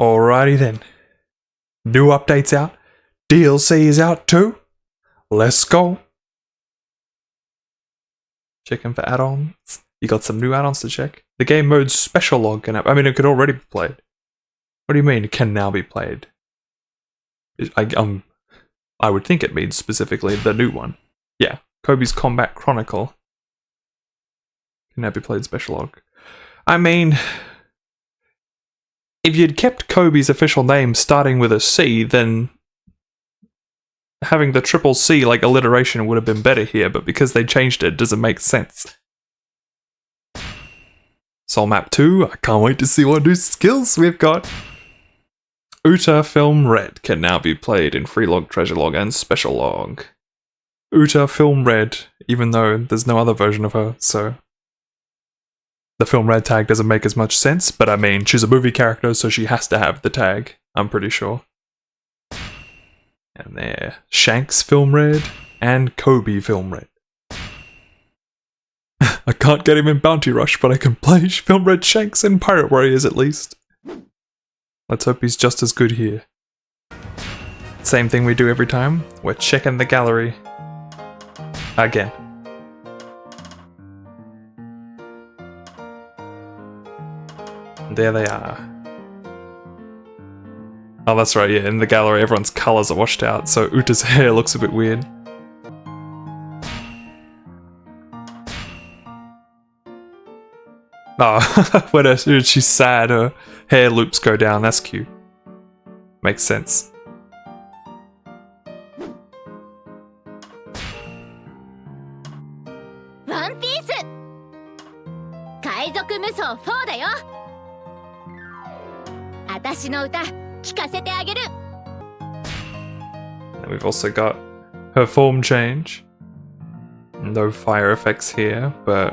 Alrighty then. New updates out. DLC is out too. Let's go. Checking for add-ons. You got some new add-ons to check. The game mode's special log can I mean, it could already be played. What do you mean it can now be played? I would think it means specifically the new one. Yeah, Koby's Combat Chronicle can now be played special log. I mean, if you'd kept Koby's official name starting with a C, then having the triple C like alliteration would have been better here, but because they changed it, doesn't make sense. Soul Map 2, I can't wait to see what new skills we've got. Uta Film Red can now be played in Free Log, Treasure Log, and Special Log. Uta Film Red, even though there's no other version of her, so the Film Red tag doesn't make as much sense, but I mean, she's a movie character, so she has to have the tag, I'm pretty sure. And there, Shanks Film Red and Koby Film Red. I can't get him in Bounty Rush, but I can play Film Red Shanks in Pirate Warriors at least. Let's hope he's just as good here. Same thing we do every time, we're checking the gallery. Again. There they are. Oh, that's right, yeah, in the gallery everyone's colours are washed out, so Uta's hair looks a bit weird. Oh, when she's sad, her hair loops go down, that's cute. Makes sense. One Piece! 海賊無双4だよ。私の歌聞かせてあげる。 And we've also got her form change. No fire effects here, but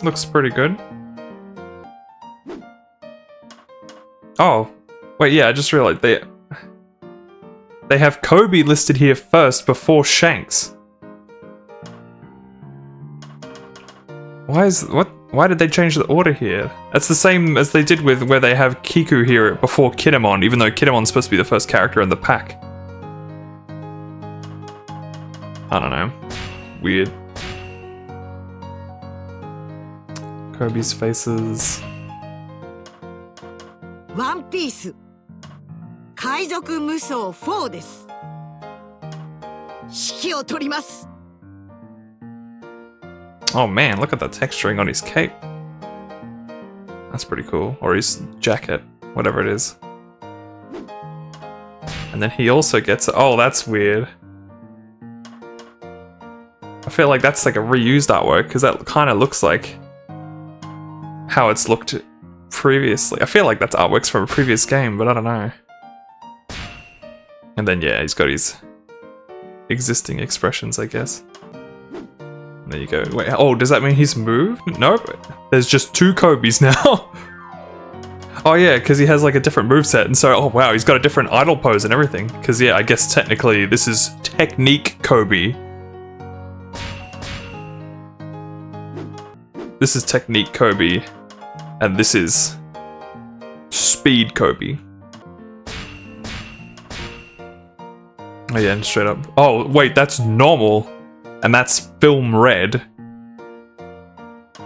looks pretty good. Oh, wait, yeah, I just realized they have Koby listed here first before Shanks. Why did they change the order here? That's the same as they did with where they have Kiku here before Kinemon, even though Kinemon's supposed to be the first character in the pack. I don't know. Weird. Koby's faces. One Piece 海賊無双4です。指揮を取ります。 Oh man, look at the texturing on his cape. That's pretty cool. Or his jacket, whatever it is. And then he also gets... Oh, that's weird. I feel like that's like a reused artwork, because that kind of looks like how it's looked previously. I feel like that's artworks from a previous game, but I don't know. And then yeah, he's got his existing expressions, I guess. There you go. Wait, oh, does that mean he's moved? Nope. There's just two Kobys now. Oh yeah, because he has like a different moveset, and so, oh wow, he's got a different idle pose and everything. Because yeah, I guess technically this is Technique Koby. This is Technique Koby, and this is Speed Koby. Oh yeah, and straight up. Oh wait, that's normal. And that's Film Red.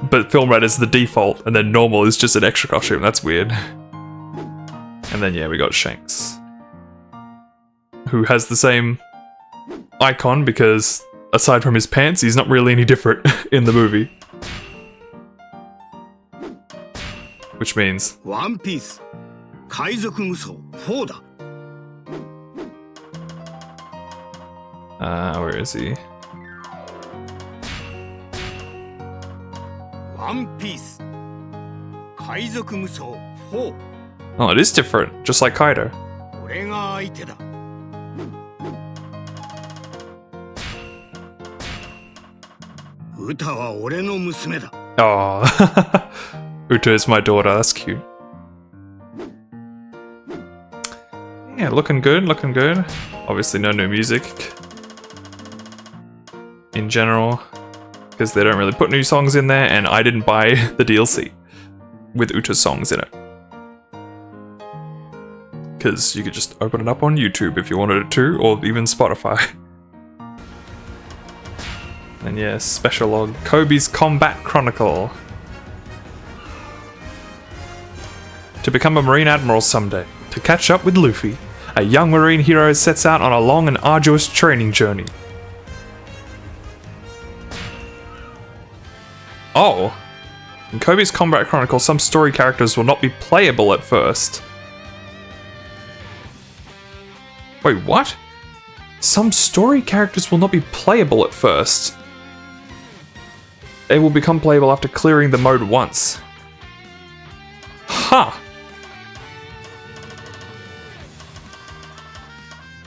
But Film Red is the default, and then normal is just an extra costume. That's weird. And then yeah, we got Shanks, who has the same icon because aside from his pants, he's not really any different in the movie. Which means One Piece 海賊無双4だ。 where is he? One Piece 海賊無双4。 Oh, it is different, just like Kaido. 俺が相手だ。歌は俺の娘だ。 Oh, Uta is my daughter, that's cute. Yeah, looking good, looking good. Obviously no new music. In general. because they don't really put new songs in there, and I didn't buy the DLC with Uta's songs in it. Because you could just open it up on YouTube if you wanted it to, or even Spotify. And yeah, special log, Koby's Combat Chronicle. To become a Marine Admiral someday, to catch up with Luffy, a young Marine hero sets out on a long and arduous training journey. Oh! In Koby's Combat Chronicle, some story characters will not be playable at first. Wait, what? Some story characters will not be playable at first. They will become playable after clearing the mode once. Huh!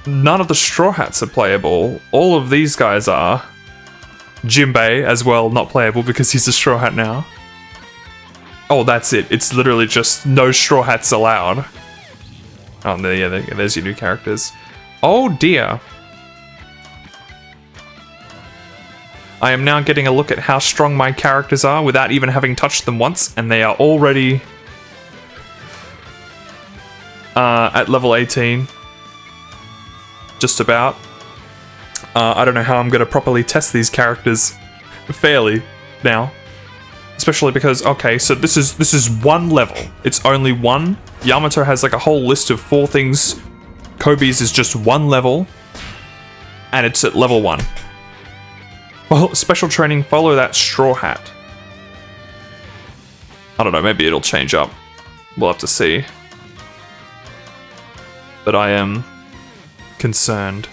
None of the Straw Hats are playable. All of these guys are. Jinbei, as well, not playable because he's a Straw Hat now. Oh, that's it. It's literally just no Straw Hats allowed. Oh, yeah, there's your new characters. Oh dear. I am now getting a look at how strong my characters are without even having touched them once, and they are already at level 18. Just about. I don't know how I'm going to properly test these characters fairly now. Especially because, okay, so this is one level. It's only one. Yamato has like a whole list of 4 things. Koby's is just one level. And it's at level 1. Well, special training, follow that Straw Hat. I don't know, maybe it'll change up. We'll have to see. But I am concerned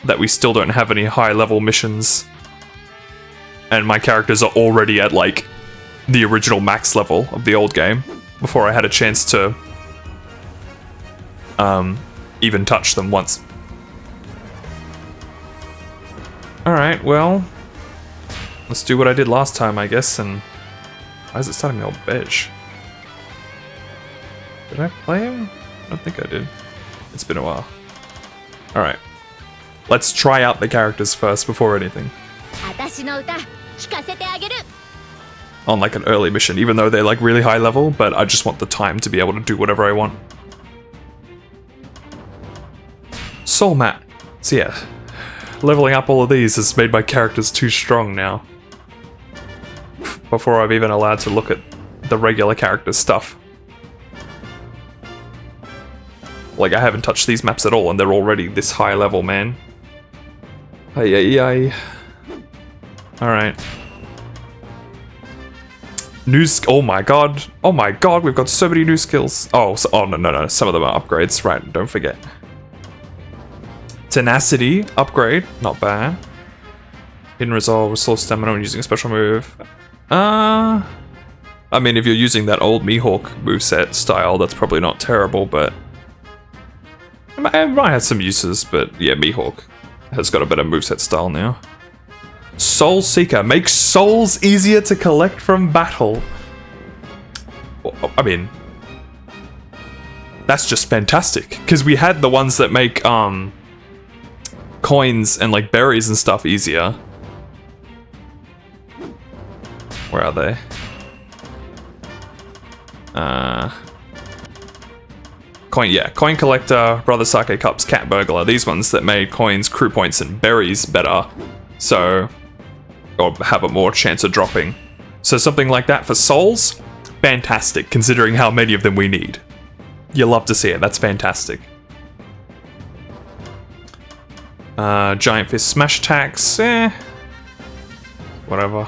that we still don't have any high level missions. And my characters are already at like the original max level of the old game before I had a chance to even touch them once. Alright, well, let's do what I did last time, I guess, and why is it starting me all beige? Did I play him? I don't think I did. It's been a while. Alright. Let's try out the characters first before anything. On like an early mission, even though they're like really high level, but I just want the time to be able to do whatever I want. Soul Mat. So yeah, leveling up all of these has made my characters too strong now. Before I've even allowed to look at the regular character stuff. Like, I haven't touched these maps at all, and they're already this high level, man. Ay. Alright. Oh my god, we've got so many new skills. Oh, no, some of them are upgrades, right, don't forget. Tenacity, upgrade, not bad. Hidden Resolve, restore stamina when using a special move. I mean, if you're using that old Mihawk moveset style, that's probably not terrible, but... it might have some uses, but yeah, Mihawk has got a better moveset style now. Soul Seeker, makes souls easier to collect from battle. I mean, that's just fantastic, because we had the ones that make coins and like berries and stuff easier. Where are they? Coin collector, brother sake cups, cat burglar. These ones that made coins, crew points, and berries better. So, or have a more chance of dropping. So something like that for souls, fantastic, considering how many of them we need. You love to see it, that's fantastic. Giant fist smash attacks, whatever.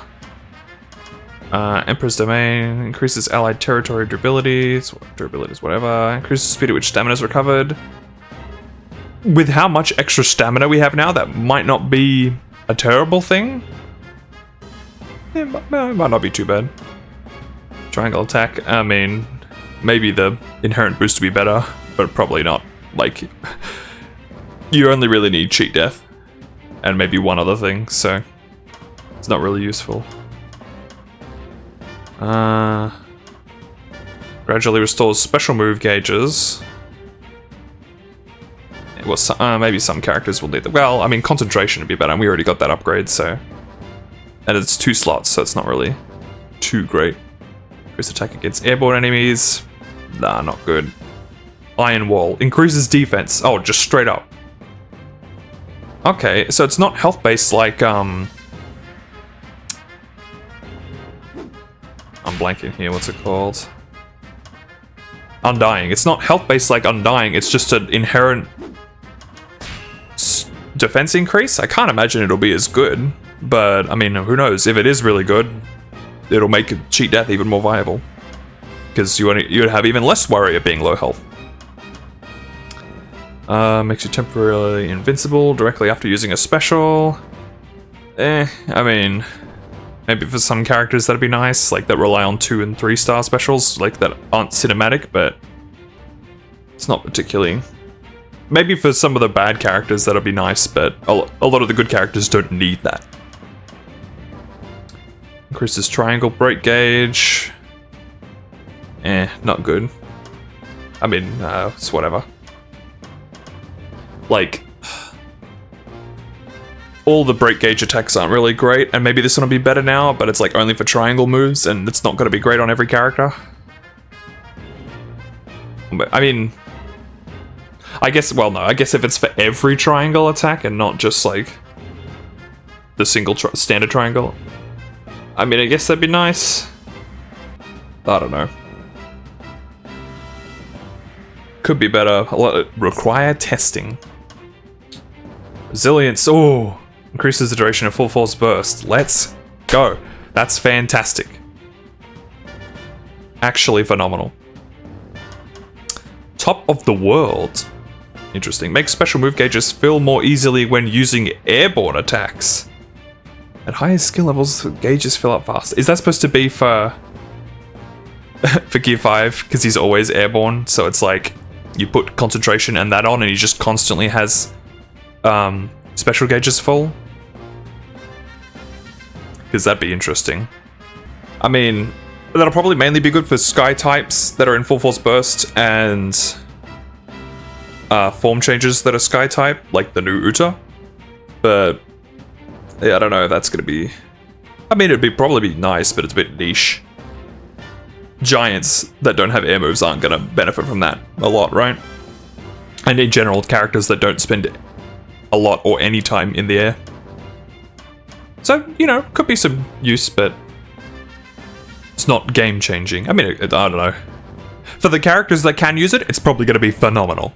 Emperor's Domain increases allied territory durabilities, whatever. Increases the speed at which stamina is recovered. With how much extra stamina we have now, that might not be a terrible thing. It might not be too bad. Triangle attack, I mean, maybe the inherent boost to be better, but probably not. Like, you only really need cheat death, and maybe one other thing, so it's not really useful. Gradually restores special move gauges. Well, maybe some characters will need that. Well, I mean, concentration would be better, and we already got that upgrade, so... And it's 2 slots, so it's not really too great. Increase attack against airborne enemies. Nah, not good. Iron Wall. Increases defense. Oh, just straight up. Okay, so it's not health based like I'm blanking here, what's it called? Undying. It's not health based like Undying, it's just an inherent defense increase. I can't imagine it'll be as good, but I mean, who knows? If it is really good, it'll make cheat death even more viable. Because you'd have even less worry of being low health. Makes you temporarily invincible directly after using a special. I mean, maybe for some characters that'd be nice, like that rely on 2 and 3 star specials, like that aren't cinematic, but it's not particularly. Maybe for some of the bad characters that'll be nice, but a lot of the good characters don't need that. Increases triangle break gauge. Not good. I mean, it's whatever. Like, all the break gauge attacks aren't really great, and maybe this one will be better now, but it's like only for triangle moves, and it's not going to be great on every character. But, I mean, I guess if it's for every triangle attack and not just like the single standard triangle, I mean, I guess that'd be nice. I don't know. Could be better. Require testing. Resilience. Oh, increases the duration of full force burst. Let's go. That's fantastic. Actually phenomenal. Top of the world. Interesting. Makes special move gauges fill more easily when using airborne attacks. At higher skill levels, gauges fill up fast. Is that supposed to be for Gear 5? Because he's always airborne, so it's like you put concentration and that on, and he just constantly has special gauges full. Because that'd be interesting. I mean, that'll probably mainly be good for sky types that are in full force burst and form changes that are sky type, like the new Uta. But yeah, I don't know if that's gonna be. I mean, it'd probably be nice, but it's a bit niche. Giants that don't have air moves aren't gonna benefit from that a lot, right? And in general, characters that don't spend a lot or any time in the air. So, you know, could be some use, but it's not game changing. I mean, I don't know. For the characters that can use it, it's probably gonna be phenomenal.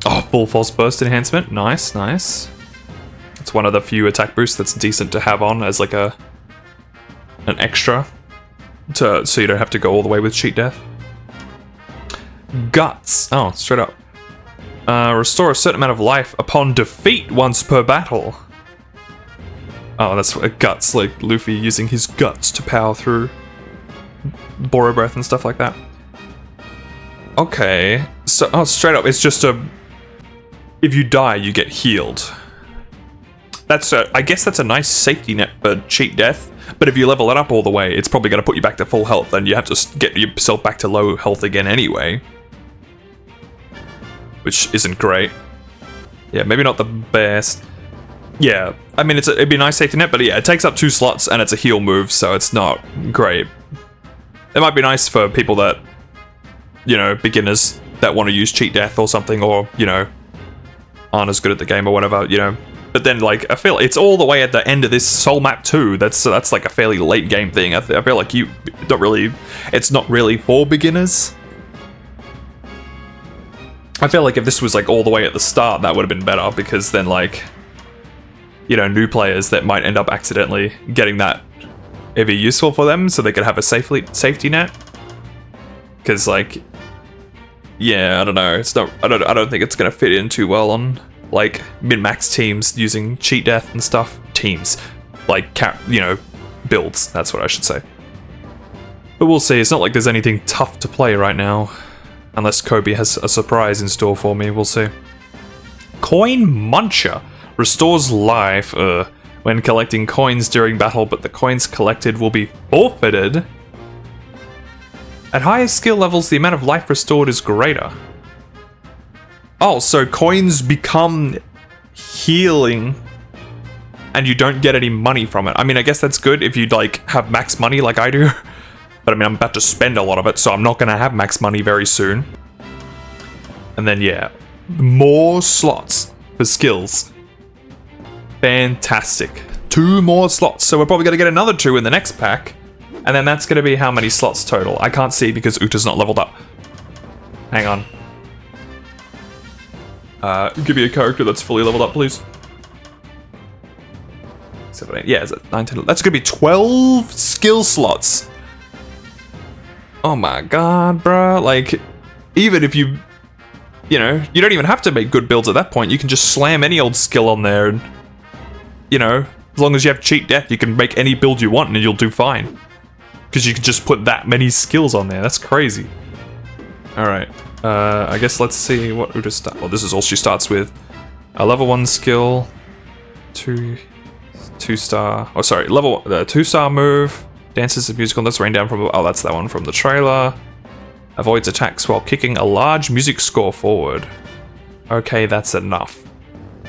Oh, full force burst enhancement. Nice, nice. It's one of the few attack boosts that's decent to have on as like an extra. So you don't have to go all the way with cheat death. Guts. Oh, straight up. Restore a certain amount of life upon defeat once per battle. Oh, that's guts, like Luffy using his guts to power through Boro Breath and stuff like that. Okay. So, oh, straight up, it's just if you die, you get healed. I guess that's a nice safety net for cheat death, but if you level it up all the way, it's probably going to put you back to full health, and you have to get yourself back to low health again anyway. Which isn't great. Yeah, maybe not the best. Yeah, I mean, it'd be a nice safety net, but yeah, it takes up 2 slots, and it's a heal move, so it's not great. It might be nice for people that, you know, beginners that want to use cheat death or something, or, you know, aren't as good at the game or whatever, you know. But then, like, I feel it's all the way at the end of this Soul Map 2. That's like a fairly late game thing. I feel like you don't really. It's not really for beginners. I feel like if this was like all the way at the start, that would have been better, because then, like, you know, new players that might end up accidentally getting that, it'd be useful for them, so they could have a safety net. Because, like, yeah, I don't know. It's not. I don't think it's gonna fit in too well on, like, min-max teams using cheat death and stuff. Teams. Like, you know, builds. That's what I should say. But we'll see. It's not like there's anything tough to play right now. Unless Koby has a surprise in store for me. We'll see. Coin Muncher. Restores life when collecting coins during battle, but the coins collected will be forfeited. At higher skill levels, the amount of life restored is greater. Oh, so coins become healing and you don't get any money from it. I mean, I guess that's good if you like have max money like I do. But I mean, I'm about to spend a lot of it, so I'm not going to have max money very soon. And then, yeah, more slots for skills. Fantastic. 2 more slots, so we're probably going to get another 2 in the next pack. And then that's going to be how many slots total. I can't see because Uta's not leveled up. Hang on. Give me a character that's fully leveled up, please. 7, 8, yeah, is it 9, 10, that's going to be 12 skill slots. Oh my god, bruh. Like, even if you know, you don't even have to make good builds at that point. You can just slam any old skill on there and, you know, as long as you have cheat death, you can make any build you want and you'll do fine. Because you can just put that many skills on there. That's crazy. Alright. I guess let's see what Uta starts. Well, this is all she starts with. A level 1 skill. 2-star. Oh, sorry. Level 2-star move. Dances the musical notes rain down from... Oh, that's that one from the trailer. Avoids attacks while kicking a large music score forward. Okay, that's enough.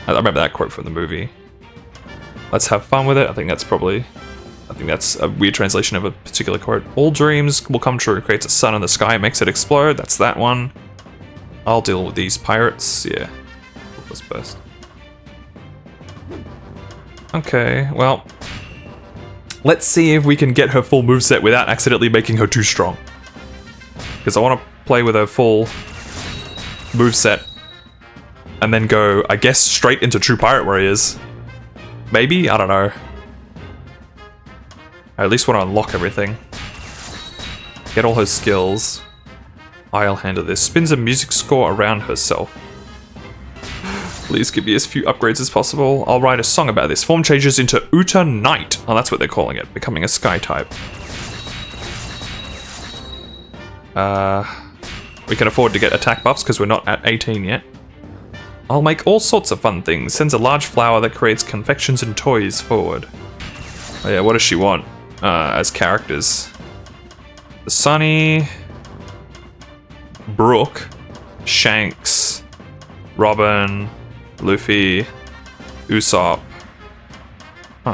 I remember that quote from the movie. Let's have fun with it. I think that's a weird translation of a particular quote. All dreams will come true. Creates a sun in the sky, makes it explode. That's that one. I'll deal with these pirates. Yeah. This first. Okay, well... let's see if we can get her full moveset without accidentally making her too strong. Because I want to play with her full moveset and then go, I guess, straight into True Pirate Warriors. Maybe? I don't know. I at least want to unlock everything. Get all her skills. I'll handle this. Spins a music score around herself. Please give me as few upgrades as possible. I'll write a song about this. Form changes into Uta Knight. Oh, that's what they're calling it. Becoming a sky type. We can afford to get attack buffs because we're not at 18 yet. I'll make all sorts of fun things. Sends a large flower that creates confections and toys forward. Oh yeah, what does she want as characters? Sunny, Brooke, Shanks, Robin, Luffy, Usopp.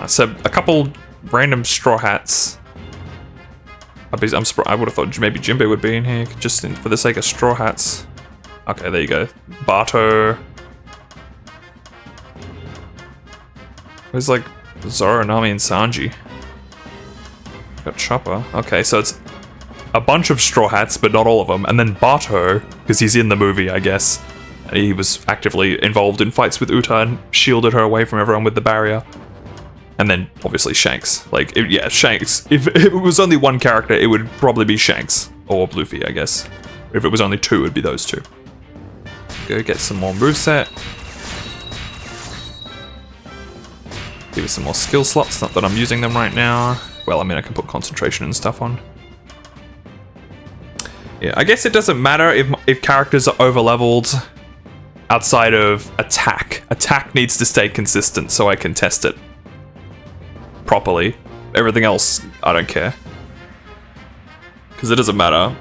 So a couple random Straw Hats. I'm surprised. I would have thought maybe Jinbei would be in here, just for the sake of Straw Hats. Okay, there you go. Bato. There's like Zoro, Nami, and Sanji. Got Chopper. Okay, so it's a bunch of Straw Hats, but not all of them. And then Bato, because he's in the movie, I guess. He was actively involved in fights with Uta and shielded her away from everyone with the barrier. And then, obviously, Shanks. Like, yeah, Shanks. If it was only one character, it would probably be Shanks. Or Luffy, I guess. If it was only 2, it would be those 2. Go get some more moveset. Give it some more skill slots, not that I'm using them right now. Well, I mean, I can put concentration and stuff on. Yeah, I guess it doesn't matter if characters are over-leveled outside of attack. Attack needs to stay consistent so I can test it properly. Everything else, I don't care. Because it doesn't matter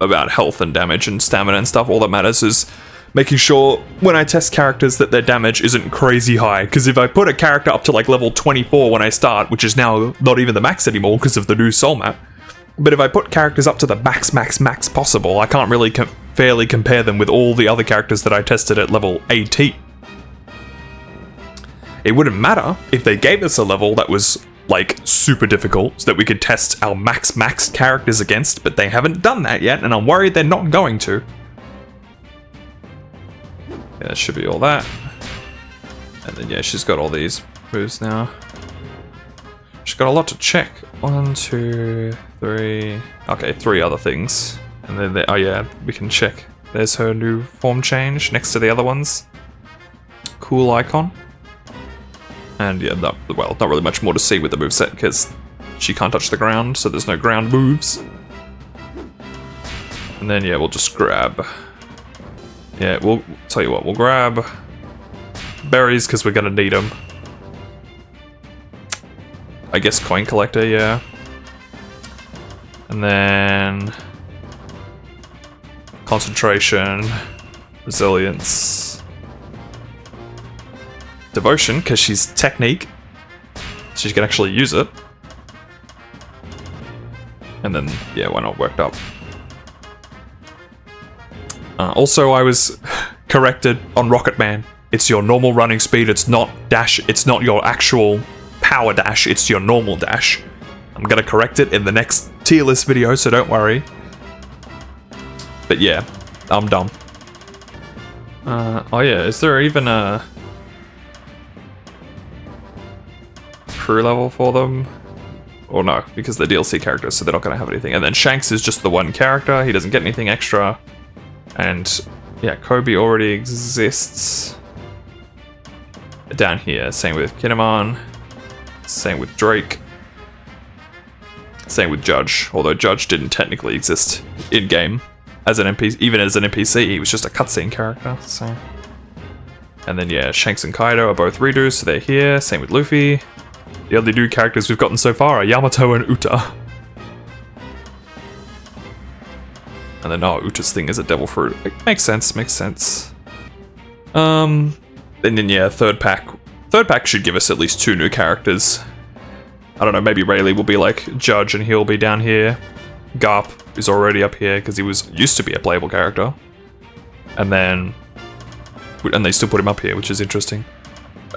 about health and damage and stamina and stuff. All that matters is making sure when I test characters that their damage isn't crazy high. Because if I put a character up to like level 24 when I start, which is now not even the max anymore because of the new soul map, but if I put characters up to the max possible, I can't really fairly compare them with all the other characters that I tested at level 18. It wouldn't matter if they gave us a level that was like super difficult so that we could test our max characters against, but they haven't done that yet, and I'm worried they're not going to. Yeah, that should be all that. And then yeah, she's got all these moves now. She's got a lot to check. 1, 2, 3. Okay, 3 other things. And then, oh yeah, we can check. There's her new form change next to the other ones. Cool icon. And yeah, not really much more to see with the moveset because she can't touch the ground, so there's no ground moves. And then yeah, we'll just grab... Yeah, we'll tell you what, we'll grab berries because we're gonna need them. I guess coin collector, yeah. And then concentration, resilience, devotion because she's technique, so she can actually use it. And then, yeah, why not worked up? Also, I was corrected on Rocket Man. It's your normal running speed, it's not dash, it's not your actual power dash, it's your normal dash. I'm gonna correct it in the next tier list video, so don't worry. But yeah, I'm dumb. Oh yeah, is there even a crew level for them? Or no, because they're DLC characters, so they're not gonna have anything. And then Shanks is just the one character, he doesn't get anything extra. And yeah, Koby already exists down here. Same with Kinemon, same with Drake, same with Judge, although Judge didn't technically exist in-game as an NPC, even as an NPC, he was just a cutscene character, so. And then yeah, Shanks and Kaido are both redos, so they're here, same with Luffy. The only new characters we've gotten so far are Yamato and Uta. And then, oh, Uta's thing is a devil fruit. It makes sense, makes sense. And then yeah, third pack. Third pack should give us at least 2 new characters. I don't know, maybe Rayleigh will be like Judge and he'll be down here. Garp is already up here because he used to be a playable character. And then, and they still put him up here, which is interesting.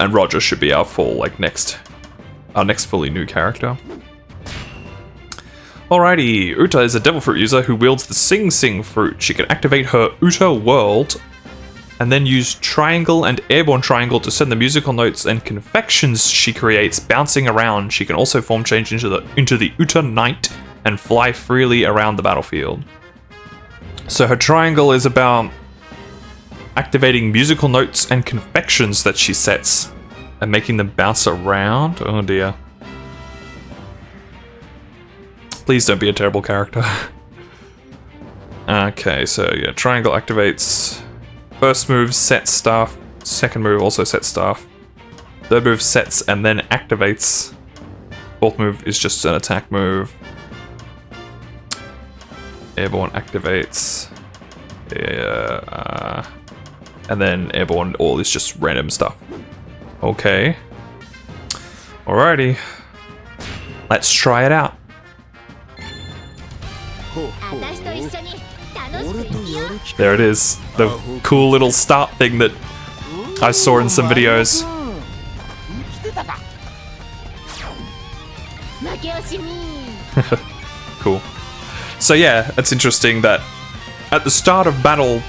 And Roger should be our full, like, our next fully new character. Alrighty, Uta is a devil fruit user who wields the Sing Sing fruit. She can activate her Uta world and then use triangle and airborne triangle to send the musical notes and confections she creates bouncing around. She can also form change into the Uta Knight and fly freely around the battlefield. So her triangle is about activating musical notes and confections that she sets and making them bounce around. Oh dear. Please don't be a terrible character. Okay, so yeah, triangle activates. First move sets staff. Second move also sets staff. Third move sets and then activates. Fourth move is just an attack move. Airborne activates. Yeah, and then airborne all is just random stuff. Okay. Alrighty. Let's try it out. There it is. The cool little start thing that I saw in some videos. Cool. So yeah, it's interesting that at the start of battle,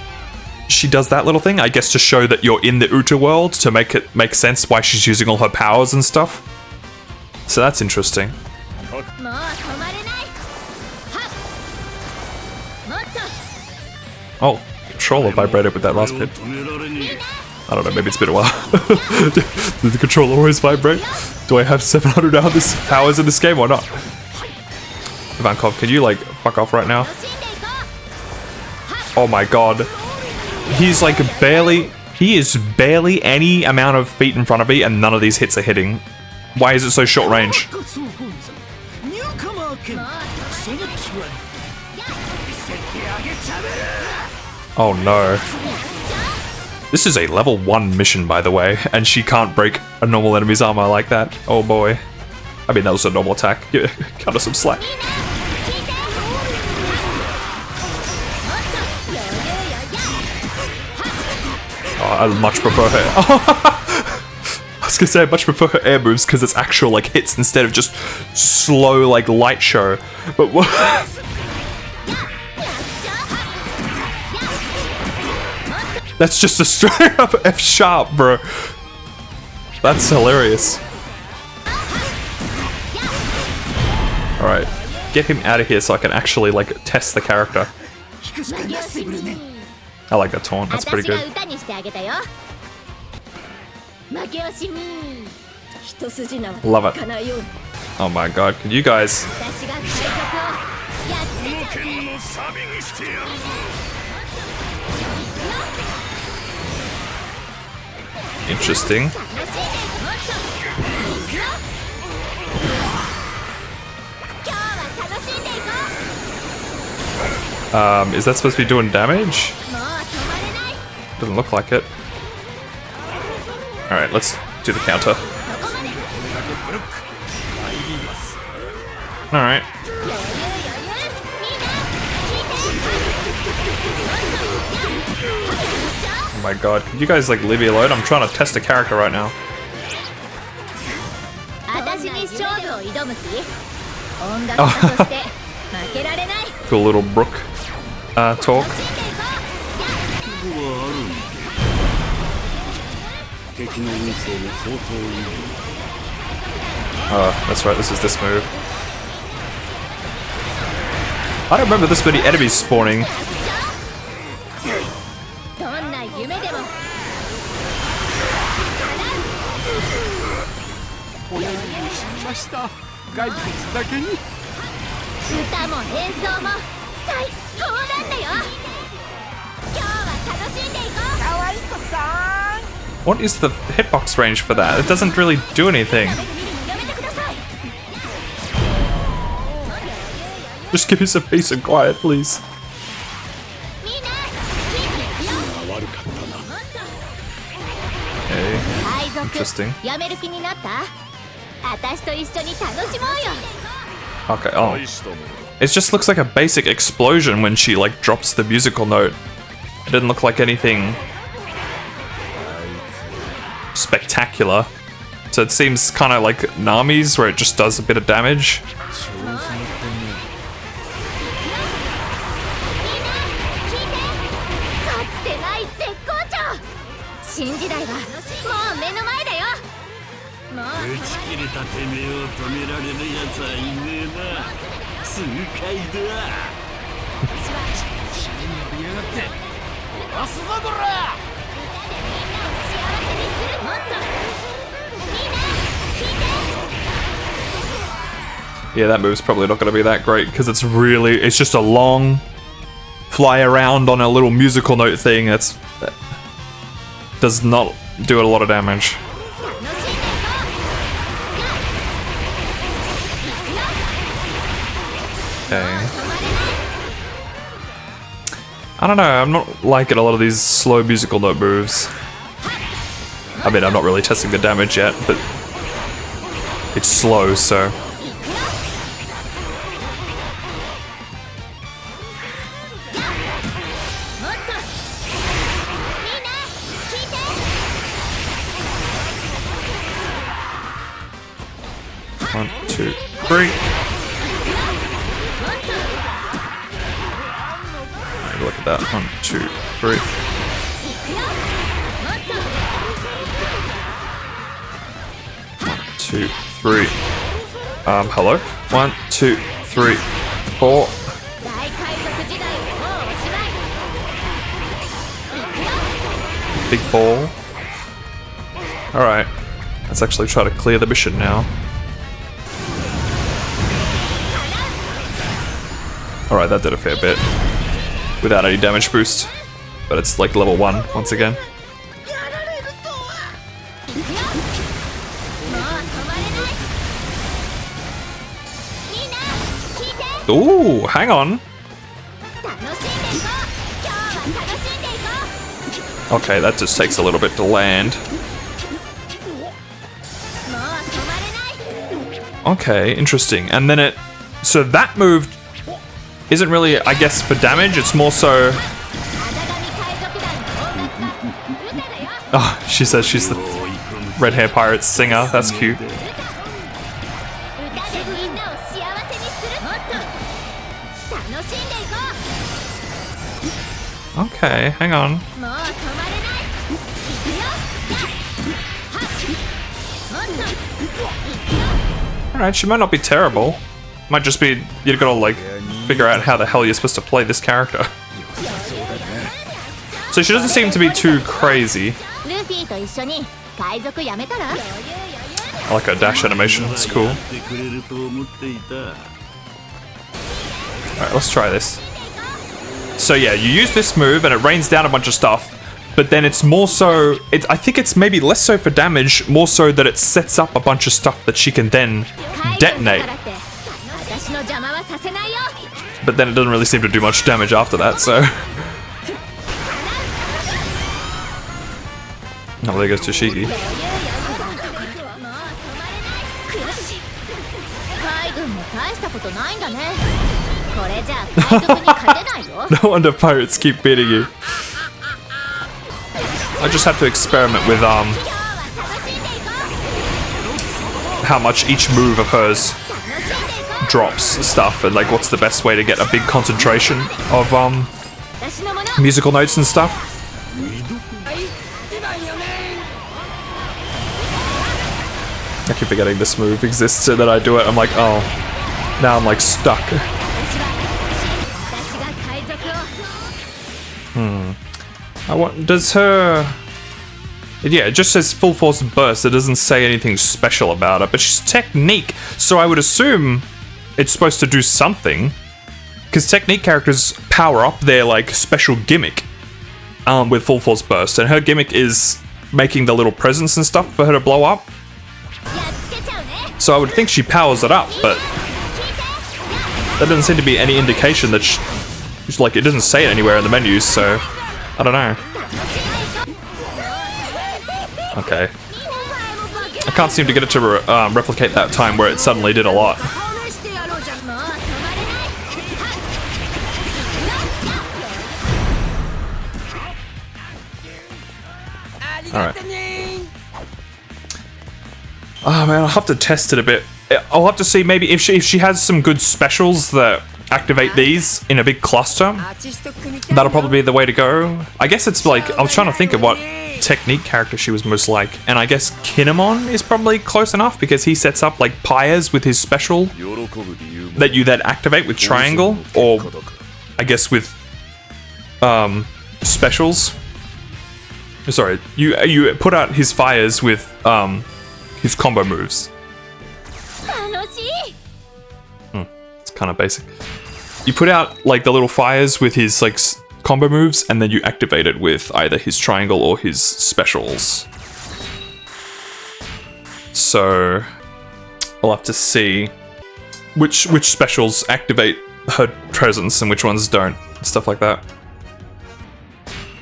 she does that little thing, I guess to show that you're in the Uta world, to make it make sense why she's using all her powers and stuff. So that's interesting. Oh, controller vibrated with that last bit. I don't know, maybe it's been a while. Does the controller always vibrate? Do I have 700 hours powers in this game or not? Ivankov, can you like fuck off right now? Oh my god. He's like he is barely any amount of feet in front of me and none of these hits are hitting. Why is it so short range? Oh no. This is a level 1 mission, by the way, and she can't break a normal enemy's armor like that. Oh boy. I mean, that was a normal attack. Cut her some slack. Oh, I much prefer her. I was gonna say I much prefer her air moves because it's actual like hits instead of just slow like light show. But what? That's just a straight up F sharp, bro. That's hilarious. Alright, get him out of here so I can actually like test the character. I like that taunt, that's pretty good. Love it. Oh my god, can you guys... Interesting. Is that supposed to be doing damage? Doesn't look like it. Alright, let's do the counter. Alright. Oh my god, could you guys like leave me alone? I'm trying to test a character right now. Cool little Brook talk. That's right, this is this move. I don't remember this many enemies spawning. What is the hitbox range for that? It doesn't really do anything. Just give me some peace and quiet, please. Okay, interesting. Okay, oh. It just looks like a basic explosion when she like drops the musical note. It didn't look like anything spectacular. So it seems kind of like Nami's, where it just does a bit of damage. Yeah, that move's probably not going to be that great because it's just a long fly around on a little musical note thing that does not do a lot of damage. Okay. I don't know, I'm not liking a lot of these slow musical note moves. I mean, I'm not really testing the damage yet, but it's slow, so... One, two, three. Look at that. 1, 2, 3. Two, three. Hello? 1, 2, 3, 4. Big ball. Alright. Let's actually try to clear the mission now. Alright, that did a fair bit. Without any damage boost. But it's like level 1 once again. Ooh, hang on. Okay, that just takes a little bit to land. Okay, interesting. And then it... So that move isn't really, I guess, for damage. It's more so... Oh, she says she's the Red Hair Pirates singer. That's cute. Okay, hang on. Alright, she might not be terrible. Might just be, you gotta like figure out how the hell you're supposed to play this character. So she doesn't seem to be too crazy. I like her dash animation, it's cool. Alright, let's try this. So yeah, you use this move and it rains down a bunch of stuff, but then it's more so, I think it's maybe less so for damage, more so that it sets up a bunch of stuff that she can then detonate. But then it doesn't really seem to do much damage after that, so... Oh, there goes Toshiki. 大したことないんだね。これじゃあ海賊に勝てないよ。No wonder pirates keep beating you. I just have to experiment with how much each move of hers drops stuff, and like what's the best way to get a big concentration of musical notes and stuff. I keep forgetting this move exists and then I do it. I'm like, oh, now I'm like stuck. Does her... Yeah, it just says full force burst. It doesn't say anything special about it, but she's technique, so I would assume it's supposed to do something. Because technique characters power up their like special gimmick with full force burst, and her gimmick is making the little presents and stuff for her to blow up. So I would think she powers it up, but there doesn't seem to be any indication that she's like, it doesn't say it anywhere in the menus, so I don't know. Okay. I can't seem to get it to replicate that time where it suddenly did a lot. Alright. Oh man, I'll have to test it a bit. I'll have to see maybe if she has some good specials that activate these in a big cluster. That'll probably be the way to go. I guess it's like, I was trying to think of what technique character she was most like, and I guess Kinemon is probably close enough because he sets up like pyres with his special that you then activate with triangle, or I guess with specials. Sorry, you put out his fires with his combo moves. It's kind of basic. You put out like the little fires with his like combo moves, and then you activate it with either his triangle or his specials. So I'll have to see which specials activate her presence and which ones don't, stuff like that.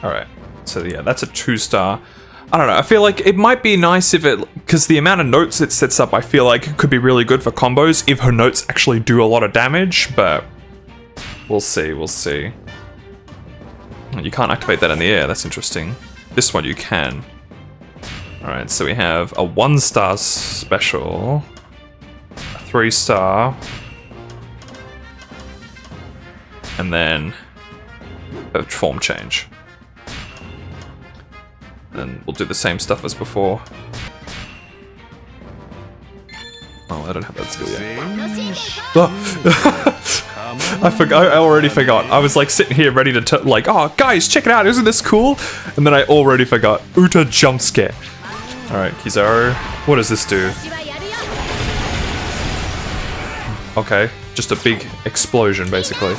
Alright, so yeah, that's a 2-star. I don't know, I feel like it might be nice if it, because the amount of notes it sets up, I feel like it could be really good for combos if her notes actually do a lot of damage, but we'll see, we'll see. You can't activate that in the air, that's interesting. This one you can. Alright, so we have a 1-star special, a 3-star, and then a form change. Then we'll do the same stuff as before. Oh, I don't have that skill yet. Oh. I forgot. I already forgot. I was like sitting here ready to like, oh guys, check it out! Isn't this cool? And then I already forgot. Uta jump scare. All right, Kizaru. What does this do? Okay, just a big explosion, basically.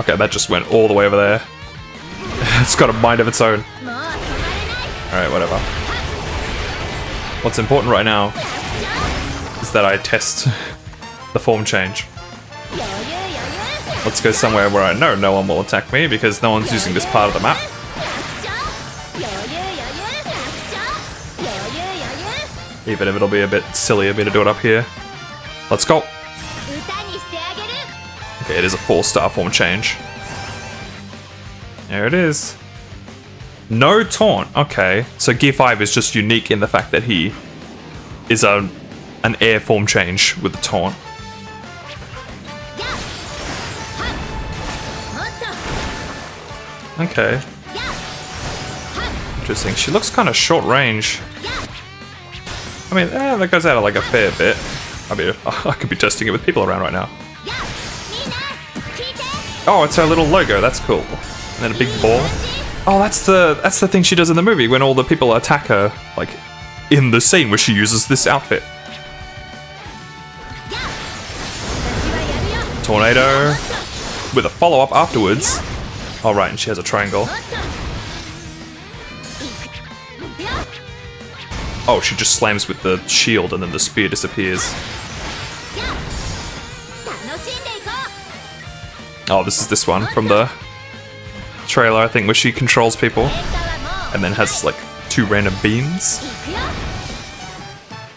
Okay, that just went all the way over there. It's got a mind of its own. Alright, whatever. What's important right now is that I test the form change. Let's go somewhere where I know no one will attack me because no one's using this part of the map. Even if it'll be a bit silly of me to do it up here. Let's go! Okay, it is a 4-star form change. There it is. No taunt. Okay, so Gear 5 is just unique in the fact that he is an air form change with the taunt. Okay. Interesting. She looks kind of short range. I mean, that goes out of like a fair bit. I mean, I could be testing it with people around right now. Oh, it's her little logo. That's cool. And then a big ball. Oh, that's the thing she does in the movie when all the people attack her, like in the scene where she uses this outfit. Tornado with a follow-up afterwards. Oh, right, and she has a triangle. Oh, she just slams with the shield and then the spear disappears. Oh, this is this one from the trailer, I think, where she controls people and then has like 2 random beams. 行くよ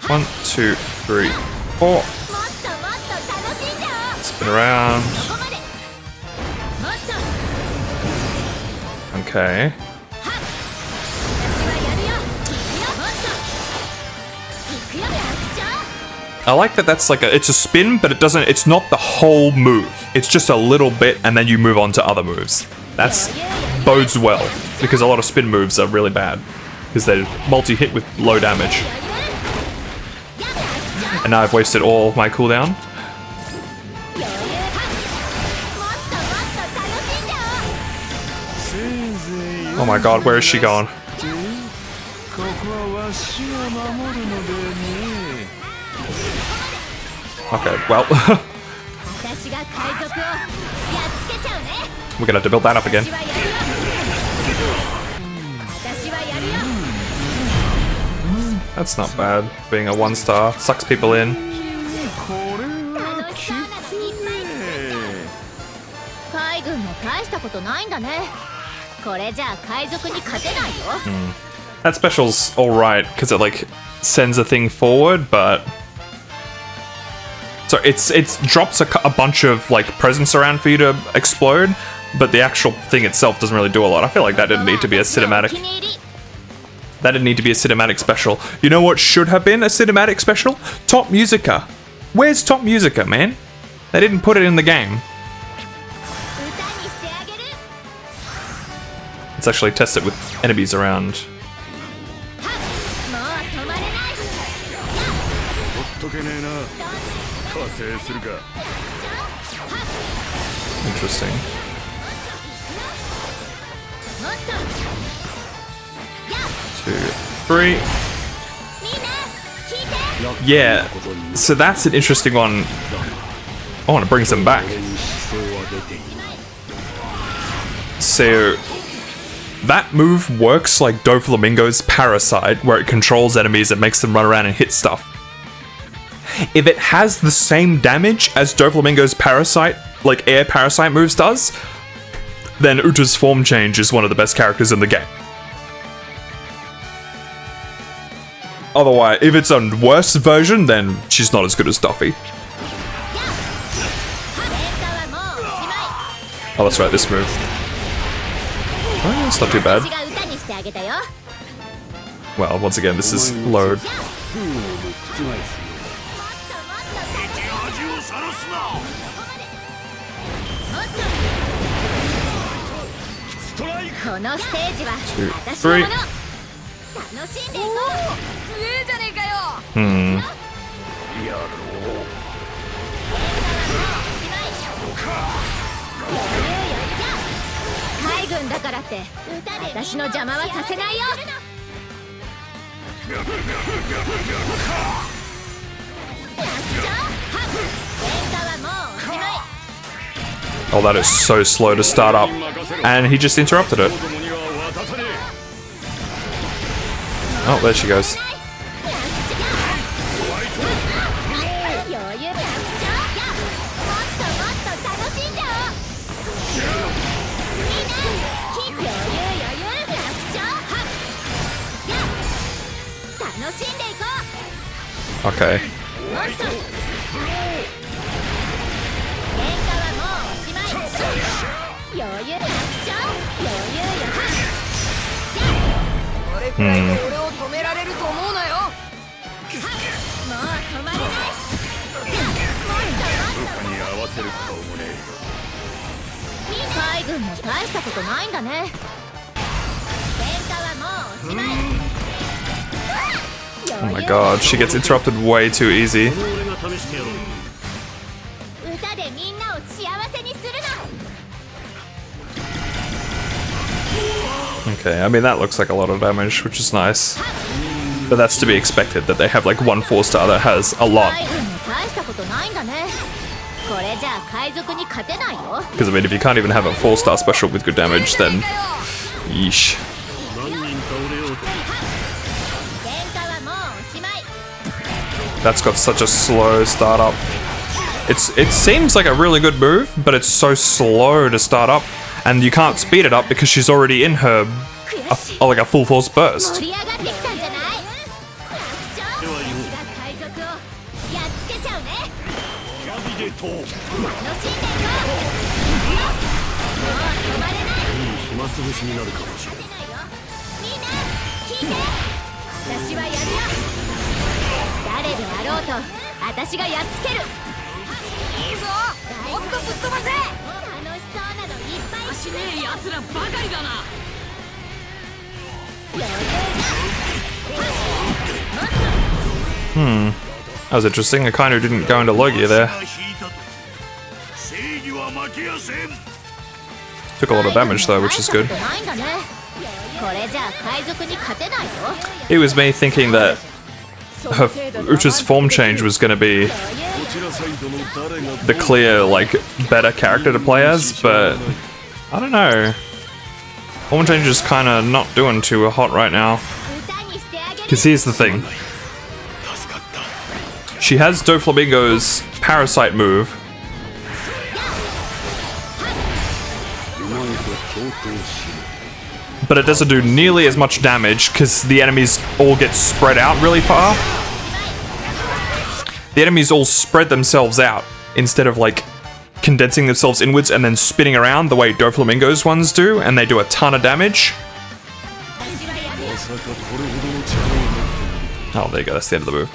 1, 2, 3, 4. もっともっと楽しんじゃおう Spin around. ここまでもっと Okay. 私はやるよ行くよもっと行くよ楽勝 I like that that's like it's a spin, but it's not the whole move. It's just a little bit and then you move on to other moves. That's bodes well, because a lot of spin moves are really bad. Because they're multi-hit with low damage. And now I've wasted all my cooldown. もっともっと楽しんじゃおう Oh my god, where is she going? ここはわしが守るのでね Okay, well, 私が海賊をやっつけちゃうね we're gonna have to build that up again. 私はやるよ私はやるよ That's not bad. Being a 1-star sucks people in. これは楽しそうなのいっぱい作っちゃう海軍も大したことないんだねこれじゃあ海賊に勝てないよ That special's alright, because it like sends a thing forward, but... So it's drops a bunch of like presents around for you to explode, but the actual thing itself doesn't really do a lot. I feel like that didn't need to be a cinematic. That didn't need to be a cinematic special. You know what should have been a cinematic special? Top Musica. Where's Top Musica, man? They didn't put it in the game. 歌にしてあげる Let's actually test it with enemies around. もう止まれないほっとけねえな加勢するか Interesting. もっと 2, 3. みんな聞いて Yeah, so that's an interesting one. I want to bring some back. So that move works like Doflamingo's Parasite, where it controls enemies and makes them run around and hit stuff. If it has the same damage as Doflamingo's Parasite, like air Parasite moves does, then Uta's form change is one of the best characters in the game. Otherwise, if it's a worse version, then she's not as good as Duffy. 喧嘩はもうおしまい Oh, that's right, this move. Oh, it's not too bad. 私が歌にしてあげたよ Well, once again, this is load. もっともっと楽しんで味をさらすなもっストライクとこのステージは 2, 私のもの 3. 楽しんでいこう強えじゃねえかよ Hmm. やろう海軍だからって私の邪魔はさせないよ Oh, that is so slow to start up. And he just interrupted it. 子供には渡さね Oh, there she goes. 余裕楽勝もっともっと楽しんじゃおうみんな余裕楽勝楽しんでいこ Okay. うもっと喧嘩はもうおしまい余裕楽勝余裕よこれくらいで俺を止められると思うなよもう止まれない他に合わせる顔もね海軍も大したことないんだね喧嘩はもうおしまい Oh my god, she gets interrupted way too easy. 歌でみんなを幸せにするな Okay, I mean, that looks like a lot of damage, which is nice. But that's to be expected, that they have like one 4-star that has a lot. 海軍も大したことないんだねこれじゃあ海賊に勝てないよ Because I mean, if you can't even have a 4-star special with good damage, then yeesh. 喧嘩はもうおしまい That's got such a slow startup. It seems like a really good move, but it's so slow to start up, and you can't speed it up because she's already in her悔 like a full force burst. 盛り上がってきたんじゃない？私が海賊をやっつけちゃうね。楽しんでいこう。もう止まれない。暇つぶしになるかもしれない。みんな聞いて。私はやるよ。誰であろうと私がやっつける。いいぞ、もっとぶっ飛ばせ。楽しそうなのいっぱい。しねえ奴らばかりだな。That was interesting. I kind of didn't go into Logia there. Took a lot of damage though, which is good. It was me thinking that Ucha's form change was going to be the clear, like, better character to play as, but I don't know. Form change is kind of not doing too hot right now. Because here's the thing. She has Doflamingo's Parasite move. But it doesn't do nearly as much damage because the enemies all get spread out really far. The enemies all spread themselves out instead of like condensing themselves inwards and then spinning around the way Doflamingo's ones do, and they do a ton of damage. Oh, there you go, that's the end of the move.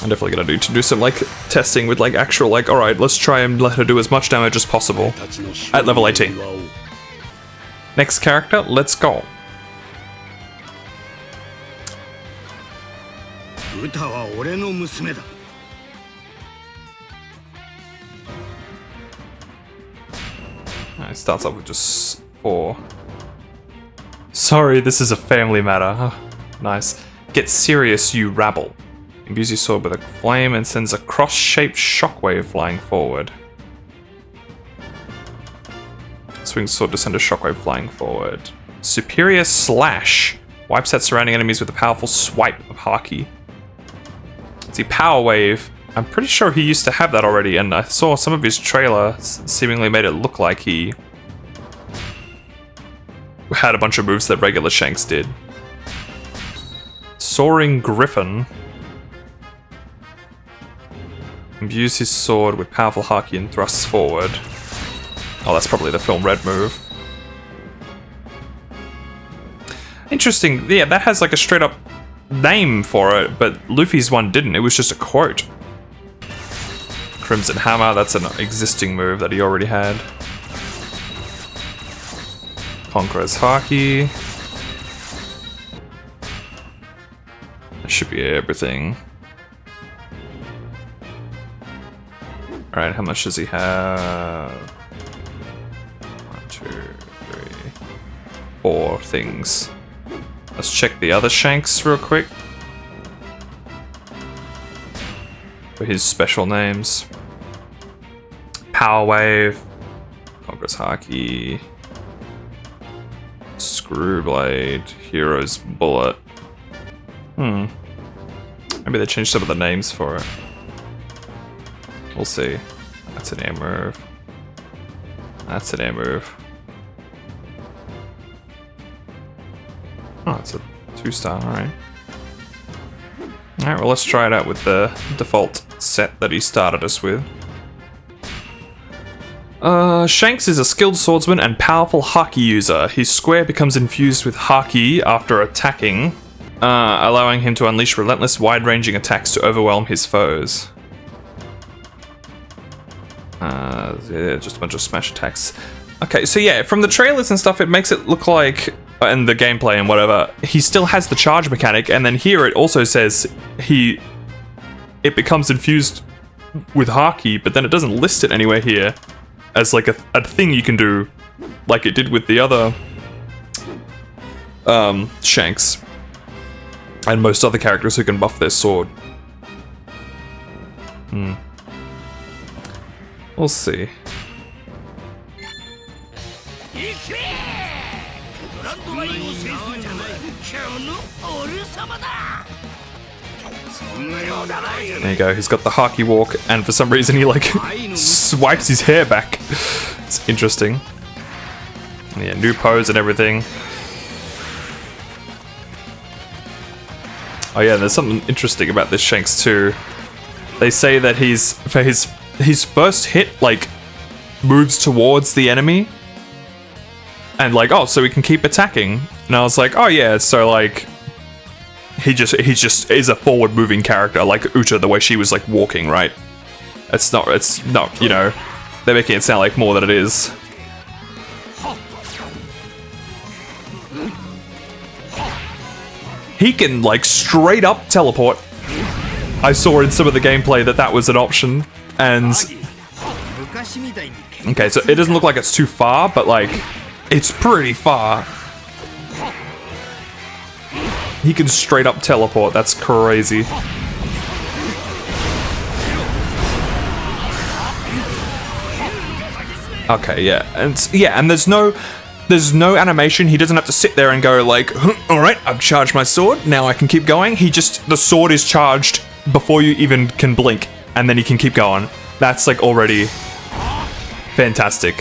I'm definitely gonna need to do some like testing with like actual like, alright, let's try and let her do as much damage as possible at level 18. Next character, let's go. It starts off with just 4. Sorry, this is a family matter. Oh, nice. Get serious, you rabble. Imbues your sword with a flame and sends a cross-shaped shockwave flying forward. Swings sword to send a shockwave flying forward. Superior Slash. Wipes out surrounding enemies with a powerful swipe of Haki. See, Power Wave. I'm pretty sure he used to have that already, and I saw some of his trailer seemingly made it look like he had a bunch of moves that regular Shanks did. Soaring Griffin. Imbues his sword with powerful Haki and thrusts forward. Oh, that's probably the Film Red move. Interesting. Yeah, that has like a straight up name for it, but Luffy's one didn't. It was just a quote. Crimson Hammer, that's an existing move that he already had. Conqueror's Haki. That should be everything. Alright, how much does he have? 1, 2, 3, 4 things. Let's check the other Shanks real quick. For his special names. Power Wave. Conqueror's Haki. Screwblade. Hero's Bullet. Maybe they changed some of the names for it. We'll see. That's an air move. That's an air move. Oh, it's a 2-star, alright. Alright, well let's try it out with the default set that he started us with. Shanks is a skilled swordsman and powerful Haki user. His square becomes infused with Haki after attacking, allowing him to unleash relentless, wide-ranging attacks to overwhelm his foes. Yeah, just a bunch of smash attacks. Okay, so yeah, from the trailers and stuff, it makes it look like, and the gameplay and whatever, he still has the charge mechanic, and then here it also says it becomes infused with Haki, but then it doesn't list it anywhere here as like a thing you can do, like it did with the other Shanks and most other characters who can buff their sword. We'll see. There you go, he's got the haki walk, and for some reason he like swipes his hair back. It's interesting. Yeah, new pose and everything. Oh yeah, there's something interesting about this Shanks too. They say that for his first hit, like, moves towards the enemy. And like, oh, so he can keep attacking. And I was like, oh yeah, so like, he just is a forward moving character, like Uta, the way she was like walking, right? It's not, you know, they're making it sound like more than it is. He can like straight up teleport. I saw in some of the gameplay that was an option, and okay, so it doesn't look like it's too far, but like, it's pretty far. He can straight up teleport, that's crazy. Okay, yeah, and there's no animation. He doesn't have to sit there and go like, alright, I've charged my sword, now I can keep going. The sword is charged before you even can blink, and then he can keep going. That's like already fantastic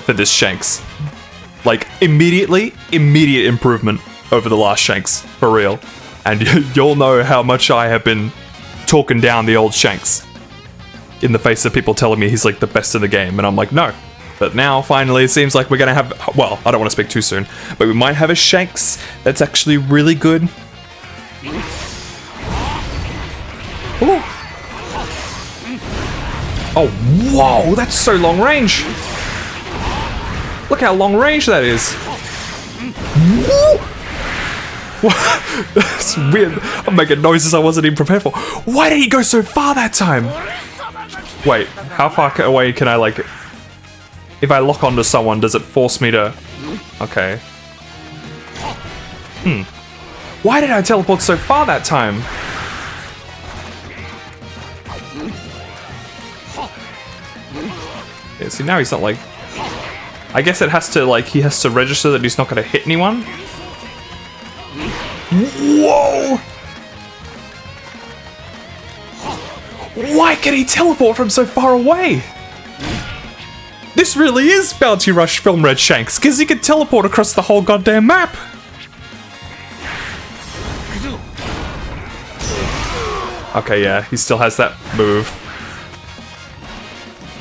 for this Shanks. Like, immediate improvement over the last Shanks, for real. And you'll know how much I have been talking down the old Shanks in the face of people telling me he's like the best in the game, and I'm like, no. But now, finally, it seems like we're gonna have, well, I don't want to speak too soon, but we might have a Shanks that's actually really good. Ooh. Oh, whoa, that's so long range. Look how long range that is. That's weird. I'm making noises I wasn't even prepared for. Why did he go so far that time? Wait, how far away can I, like... If I lock onto someone, does it force me to... Okay. Why did I teleport so far that time? Yeah, see, now he's not, like... I guess it has to, like, he has to register that he's not going to hit anyone. Whoa! Why can he teleport from so far away? This really is Bounty Rush Film Red Shanks, because he can teleport across the whole goddamn map. Okay, yeah, he still has that move.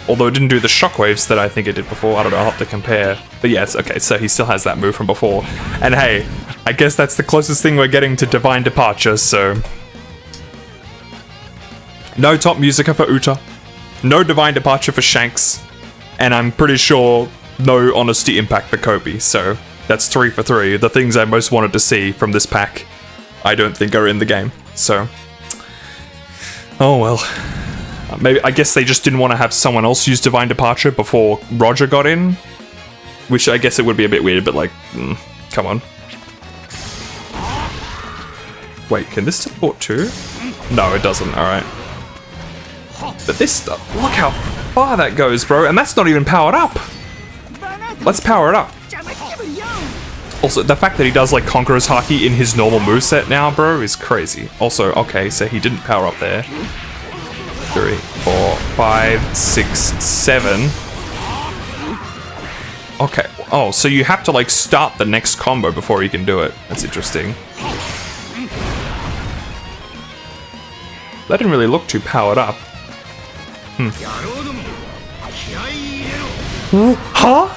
Although it didn't do the shockwaves that I think it did before. I don't know, I'll have to compare. But yes, okay, so he still has that move from before. And hey, I guess that's the closest thing we're getting to Divine Departure, so... No top musica for Uta. No Divine Departure for Shanks. And I'm pretty sure no Honesty Impact for Koby, so that's 3 for 3. The things I most wanted to see from this pack, I don't think are in the game, so... Oh well. Maybe, I guess they just didn't want to have someone else use Divine Departure before Roger got in. Which I guess it would be a bit weird, but like, come on. Wait, can this teleport too? No, it doesn't, alright. But this stuff, look how far that goes, bro, and that's not even powered up. Let's power it up. Also, the fact that he does like Conqueror's Haki in his normal moveset now, bro, is crazy. Also, okay, so he didn't power up there. 3, 4, 5, 6, 7. Okay. Oh, so you have to like start the next combo before you can do it. That's interesting. That didn't really look too powered up. Huh?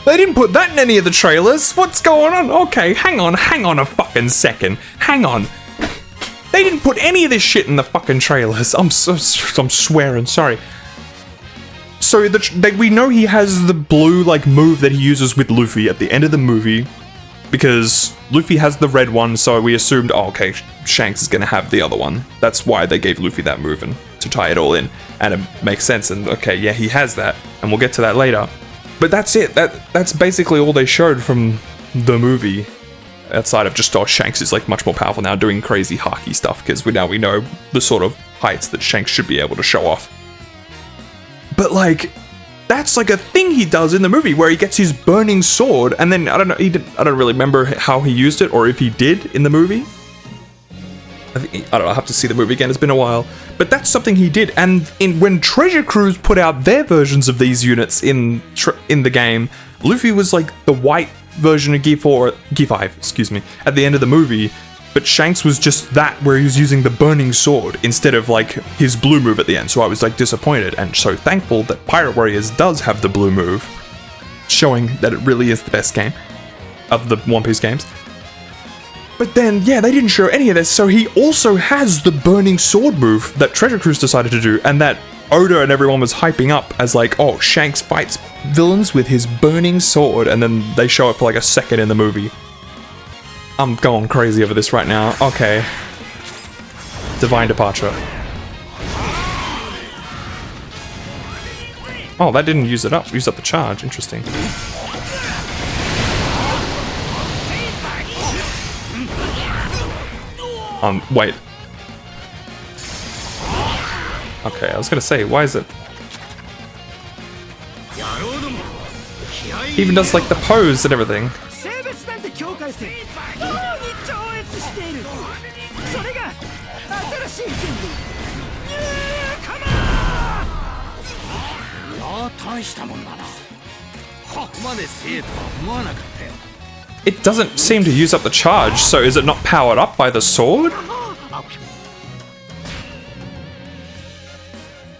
They didn't put that in any of the trailers. What's going on? Okay, hang on a fucking second. Hang on. They didn't put any of this shit in the fucking trailers. I'm swearing, sorry. So we know he has the blue like move that he uses with Luffy at the end of the movie, because Luffy has the red one, so we assumed, oh, okay, Shanks is gonna have the other one. That's why they gave Luffy that move, and to tie it all in, and it makes sense. And okay, yeah, he has that, and we'll get to that later. But that's it. That's basically all they showed from the movie. Outside of just, oh, Shanks is like much more powerful now, doing crazy haki stuff, because we know the sort of heights that Shanks should be able to show off. But like, that's like a thing he does in the movie where he gets his burning sword, and then I don't know, I don't really remember how he used it or if he did in the movie. I don't know, I have to see the movie again, it's been a while. But that's something he did, and when Treasure Cruise put out their versions of these units in the game, Luffy was like the white version of Gear 5, excuse me, at the end of the movie, but Shanks was just that, where he was using the burning sword instead of like his blue move at the end, so I was like disappointed, and so thankful that Pirate Warriors does have the blue move, showing that it really is the best game of the One Piece games. But then, yeah, they didn't show any of this, so he also has the burning sword move that Treasure Cruise decided to do, and that Oda and everyone was hyping up as like, oh, Shanks fights villains with his burning sword, and then they show it for like a second in the movie. I'm going crazy over this right now. Okay. Divine Departure. Oh, that didn't use it up. Use up the charge. Interesting. Wait. Okay, I was gonna say, why is it... He even does like the pose and everything. It doesn't seem to use up the charge, so is it not powered up by the sword?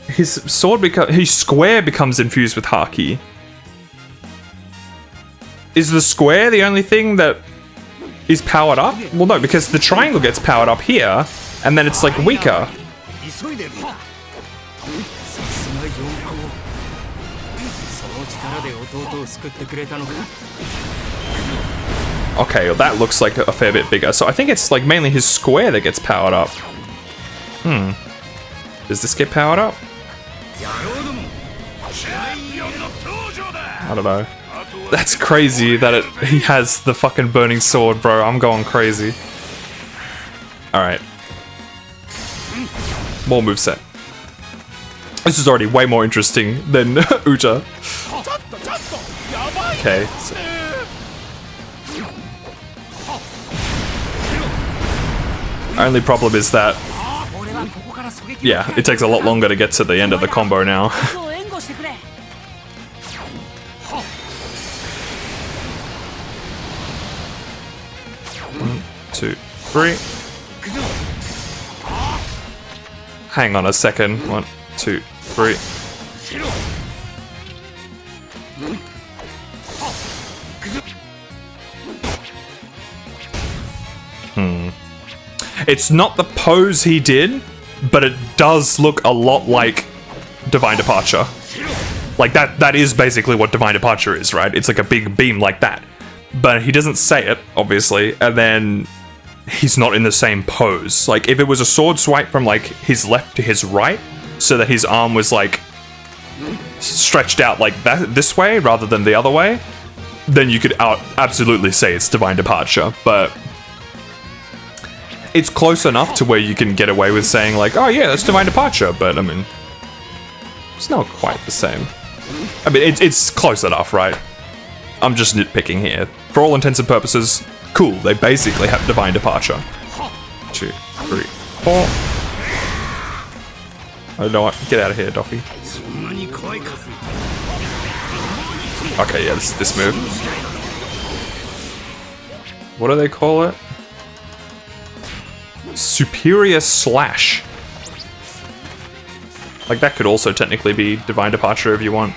His sword his square becomes infused with Haki. Is the square the only thing that is powered up? Well, no, because the triangle gets powered up here, and then it's like weaker. Okay, well, that looks like a fair bit bigger. So I think it's like mainly his square that gets powered up. Does this get powered up? I don't know. That's crazy that he has the fucking burning sword, bro. I'm going crazy. Alright. More moveset. This is already way more interesting than Uta. Okay. So. Only problem is that, yeah, it takes a lot longer to get to the end of the combo now. 1, 2, 3. Hang on a second. 1, 2, 3. It's not the pose he did, but it does look a lot like Divine Departure. Like that is basically what Divine Departure is, right? It's like a big beam like that. But he doesn't say it, obviously, and then he's not in the same pose. Like, if it was a sword swipe from, like, his left to his right, so that his arm was, like, stretched out like that, this way, rather than the other way, then you could absolutely say it's Divine Departure, but it's close enough to where you can get away with saying, like, oh yeah, that's Divine Departure, but, I mean, it's not quite the same. I mean, it's close enough, right? I'm just nitpicking here. For all intents and purposes, cool, they basically have Divine Departure. 2, 3, 4. Oh, no, get out of here, Doffy. Okay, yeah, this move. What do they call it? Superior Slash. Like, that could also technically be Divine Departure if you want.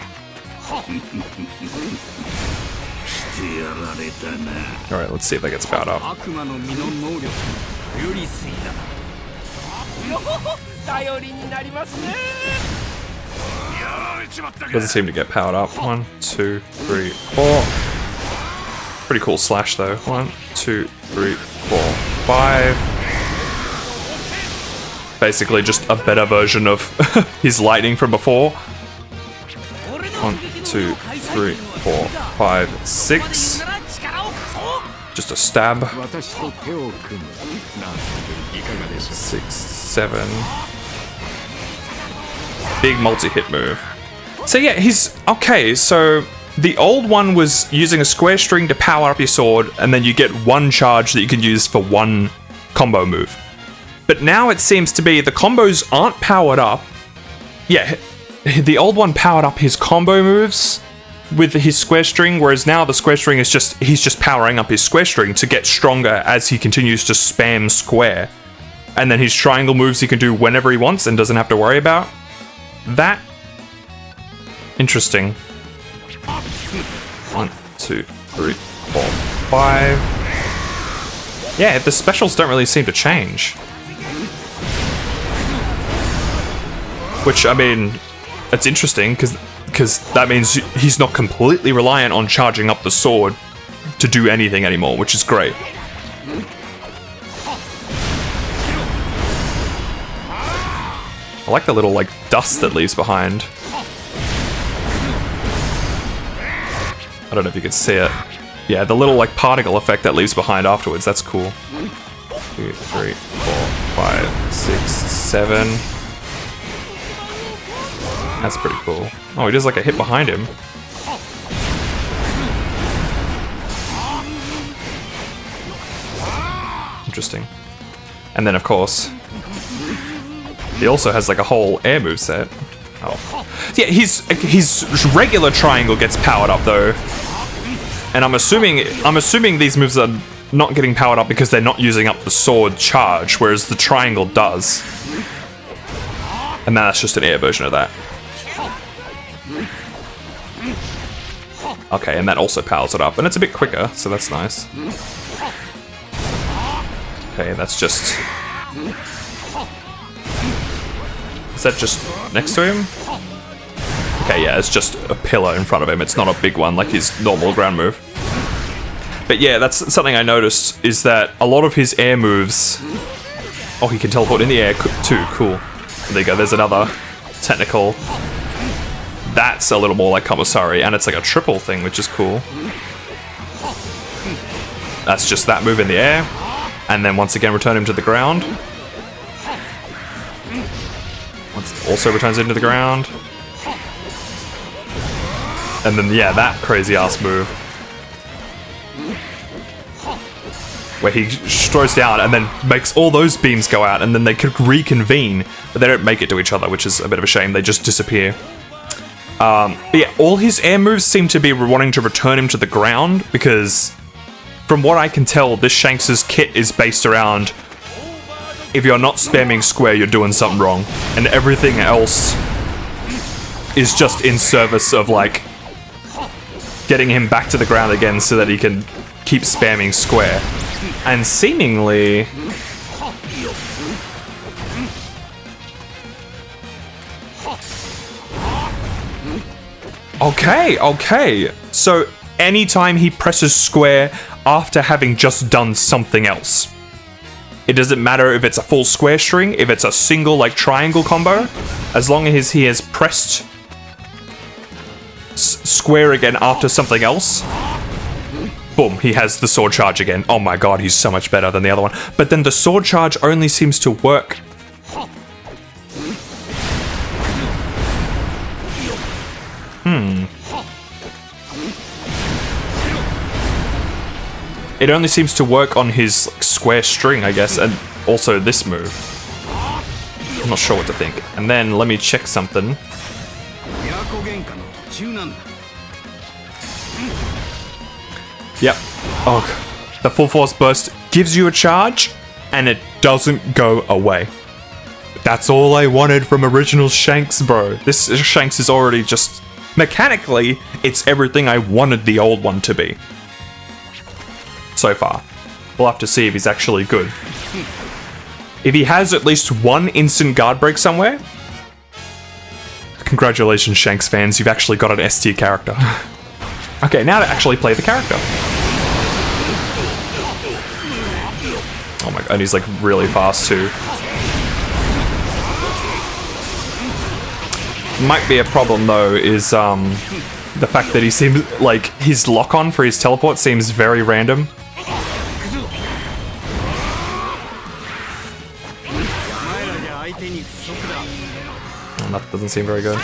Alright, let's see if that gets powered up. Doesn't seem to get powered up. 1, 2, 3, 4. Pretty cool slash though. 1, 2, 3, 4, 5. Basically just a better version of his lightning from before. 1, 2, 3, 4, 5, 6. Just a stab. 6, 7. Big multi-hit move. So yeah, he's okay. So the old one was using a square string to power up your sword, and then you get one charge that you can use for one combo move. But now it seems to be the combos aren't powered up. Yeah, the old one powered up his combo moves with his square string, whereas now the square string is he's just powering up his square string to get stronger as he continues to spam square. And then his triangle moves he can do whenever he wants and doesn't have to worry about. That... interesting. 1, 2, 3, 4, 5. Yeah, the specials don't really seem to change. Which, I mean, it's interesting, because that means he's not completely reliant on charging up the sword to do anything anymore, which is great. I like the little, like, dust that leaves behind. I don't know if you can see it. Yeah, the little, like, particle effect that leaves behind afterwards, that's cool. 2, 3, 4, 5, 6, 7. That's pretty cool. Oh, he does, like, a hit behind him. Interesting. And then, of course, he also has, like, a whole air move set. Oh. Yeah, his regular triangle gets powered up, though. And I'm assuming these moves are not getting powered up because they're not using up the sword charge, whereas the triangle does. And that's just an air version of that. Okay, and that also powers it up, and it's a bit quicker, so that's nice. Okay, that's just... is that just next to him? Okay, yeah, it's just a pillar in front of him. It's not a big one like his normal ground move. But yeah, that's something I noticed, is that a lot of his air moves... oh, he can teleport in the air too, cool. There you go, there's another technical... that's a little more like Commissary, and it's like a triple thing, which is cool. That's just that move in the air, and then once again return him to the ground. Also returns him to the ground. And then, yeah, that crazy-ass move. Where he throws down and then makes all those beams go out, and then they could reconvene, but they don't make it to each other, which is a bit of a shame. They just disappear. But yeah, all his air moves seem to be wanting to return him to the ground, because from what I can tell, this Shanks' kit is based around if you're not spamming square, you're doing something wrong. And everything else is just in service of, like, getting him back to the ground again so that he can keep spamming square. And seemingly... Okay. So anytime he presses square after having just done something else, it doesn't matter if it's a full square string, if it's a single, like, triangle combo, as long as he has pressed square again after something else, boom, he has the sword charge again. Oh my god, he's so much better than the other one. But then the sword charge only seems to work... It only seems to work on his, like, square string, I guess, and also this move. I'm not sure what to think. And then, let me check something. Yep. Oh, the full force burst gives you a charge, and it doesn't go away. That's all I wanted from original Shanks, bro. This Shanks is already just... mechanically, it's everything I wanted the old one to be. So far. We'll have to see if he's actually good. If he has at least one instant guard break somewhere, congratulations, Shanks fans, you've actually got an S tier character. Okay, now to actually play the character. Oh my god, and he's, like, really fast too. Might be a problem though, is the fact that he seems like his lock-on for his teleport seems very random. That doesn't seem very good.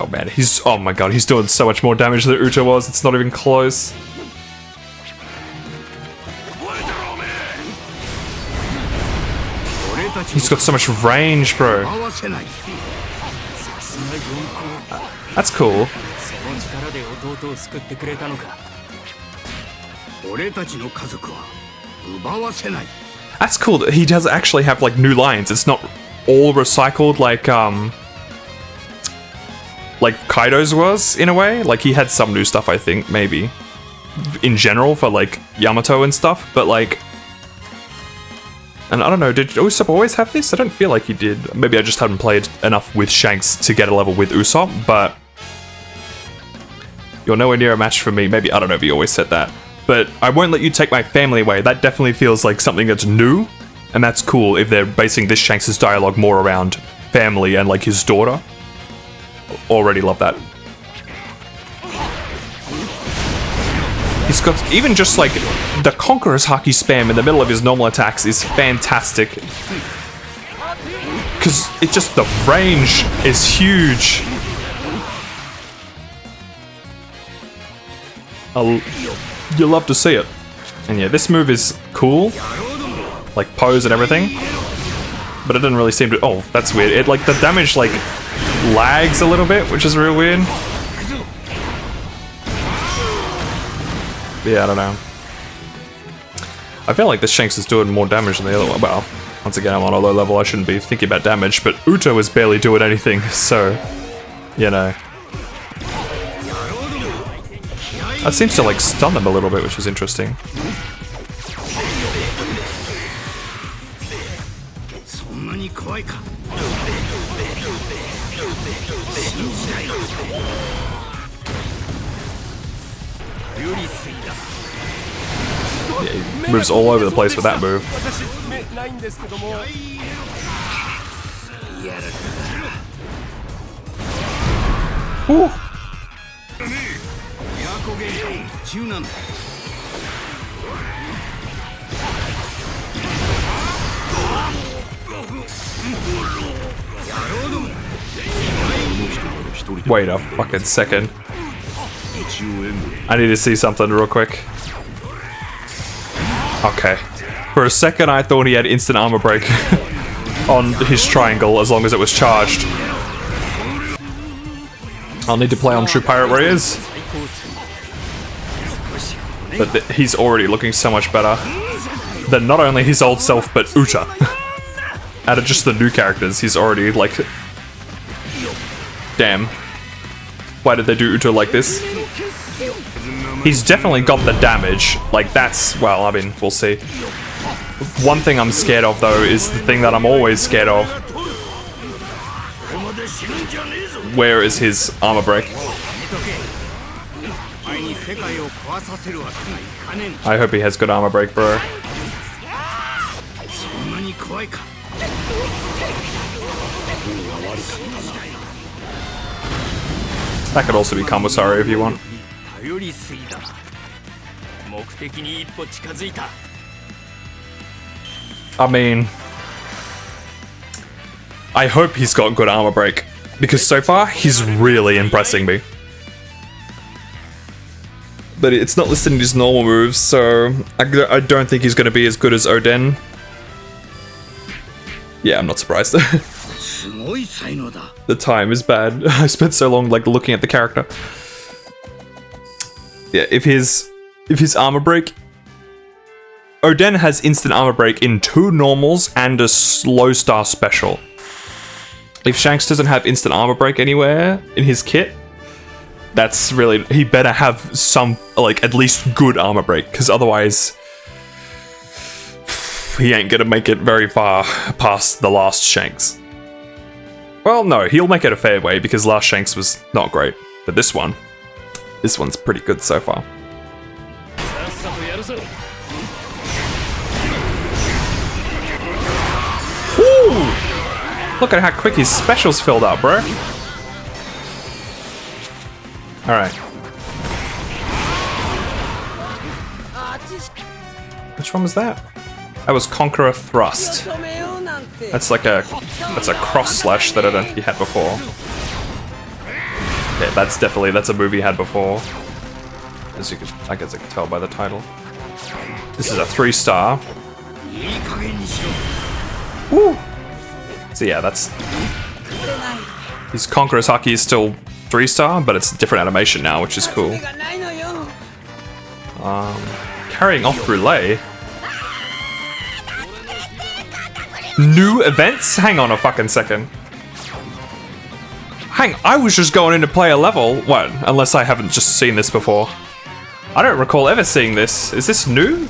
Oh man, oh my god, he's doing so much more damage than Uta was, it's not even close. He's got so much range, bro. That's cool. That's cool that he does actually have like new lines. It's not all recycled like Kaido's was in a way. Like he had some new stuff, I think, maybe in general for like Yamato and stuff, but like, and I don't know, did Usopp always have this? I don't feel like he did. Maybe I just hadn't played enough with Shanks to get a level with Usopp, but you're nowhere near a match for me. Maybe, I don't know if he always said that, but I won't let you take my family away. That definitely feels like something that's new, and that's cool if they're basing this Shanks' dialogue more around family and like his daughter. Already love that. He's got even just like the Conqueror's Haki spam in the middle of his normal attacks is fantastic. Because it just, the range is huge. You'll love to see it. And yeah, this move is cool. Like pose and everything. But it didn't really seem to, oh, that's weird. It like, the damage like lags a little bit, which is real weird. Yeah, I don't know. I feel like this Shanks is doing more damage than the other one. Well, once again, I'm on a low level, I shouldn't be thinking about damage, but Uta is barely doing anything, so, you know. That seems to like stun them a little bit, which is interesting. Yeah, he moves all over the place with that move. Woo. Wait a fucking second. I need to see something real quick. Okay. For a second I thought he had instant armor break on his triangle as long as it was charged. I'll need to play on True Pirate Warriors. But he's already looking so much better than not only his old self, but Uta. Out of just the new characters, he's already like... Damn. Why did they do Uta like this? He's definitely got the damage. Like that's, well, I mean, we'll see. One thing I'm scared of though is the thing that I'm always scared of. Where is his armor break? I hope he has good armor break, bro. That could also be Kamusari if you want. I mean, I hope he's got good armor break, because so far he's really impressing me. But it's not listed in his normal moves, so I don't think he's going to be as good as Oden. Yeah, I'm not surprised. The time is bad. I spent so long like looking at the character. Yeah, if his armor break, Oden has instant armor break in 2 normals and a slow star special. If Shanks doesn't have instant armor break anywhere in his kit, that's really, he better have some like at least good armor break, because otherwise he ain't gonna make it very far past the last Shanks. Well, no, he'll make it a fair way because last Shanks was not great, but this one's pretty good so far. Woo! Look at how quick his specials filled up, bro. Alright. Which one was that? That was Conqueror Thrust. That's a cross slash that I don't think you had before. Yeah, that's a movie he had before. As you could, I guess I could tell by the title. This is a 3-star. Woo! So yeah, that's... His Conqueror's Haki is still 3-star, but it's a different animation now, which is cool. Carrying off Brûlé. New events? Hang on a fucking second. I was just going in to play a level. What? Unless I haven't just seen this before. I don't recall ever seeing this. Is this new?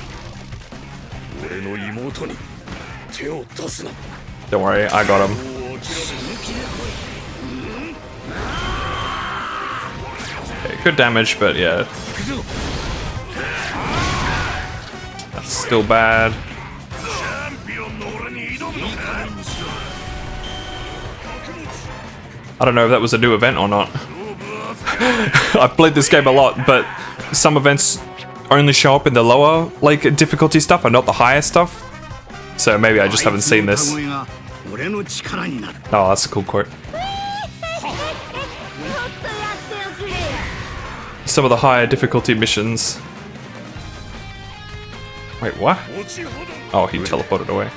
Don't worry, I got him. Okay, good damage, but yeah. That's still bad. I don't know if that was a new event or not. I've played this game a lot, but some events only show up in the lower difficulty stuff and not the higher stuff. So maybe I just haven't seen this. Oh, that's a cool quote. Some of the higher difficulty missions. Wait, what? Oh, he teleported away.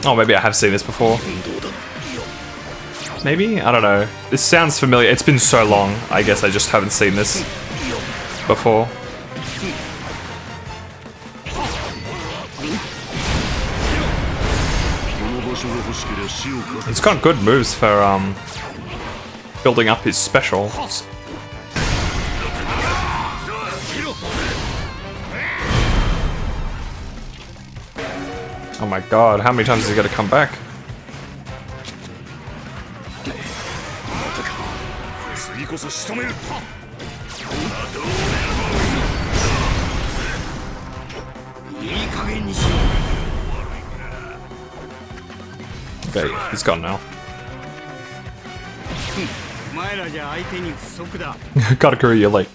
Oh, maybe I have seen this before. Maybe? I don't know. This sounds familiar. It's been so long. I guess I just haven't seen this before. He's got good moves for building up his specials. Oh my god, how many times is he gonna come back? Okay, he's gone now. Katakuri, you're late.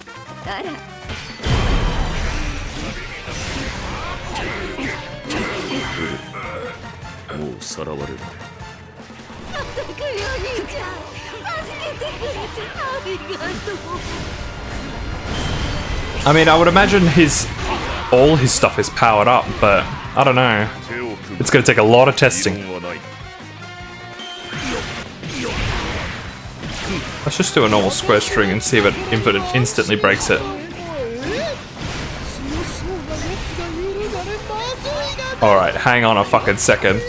I mean, I would imagine all his stuff is powered up, but I don't know. It's gonna take a lot of testing. Let's just do a normal square string and see if it instantly breaks it. Alright, hang on a fucking second.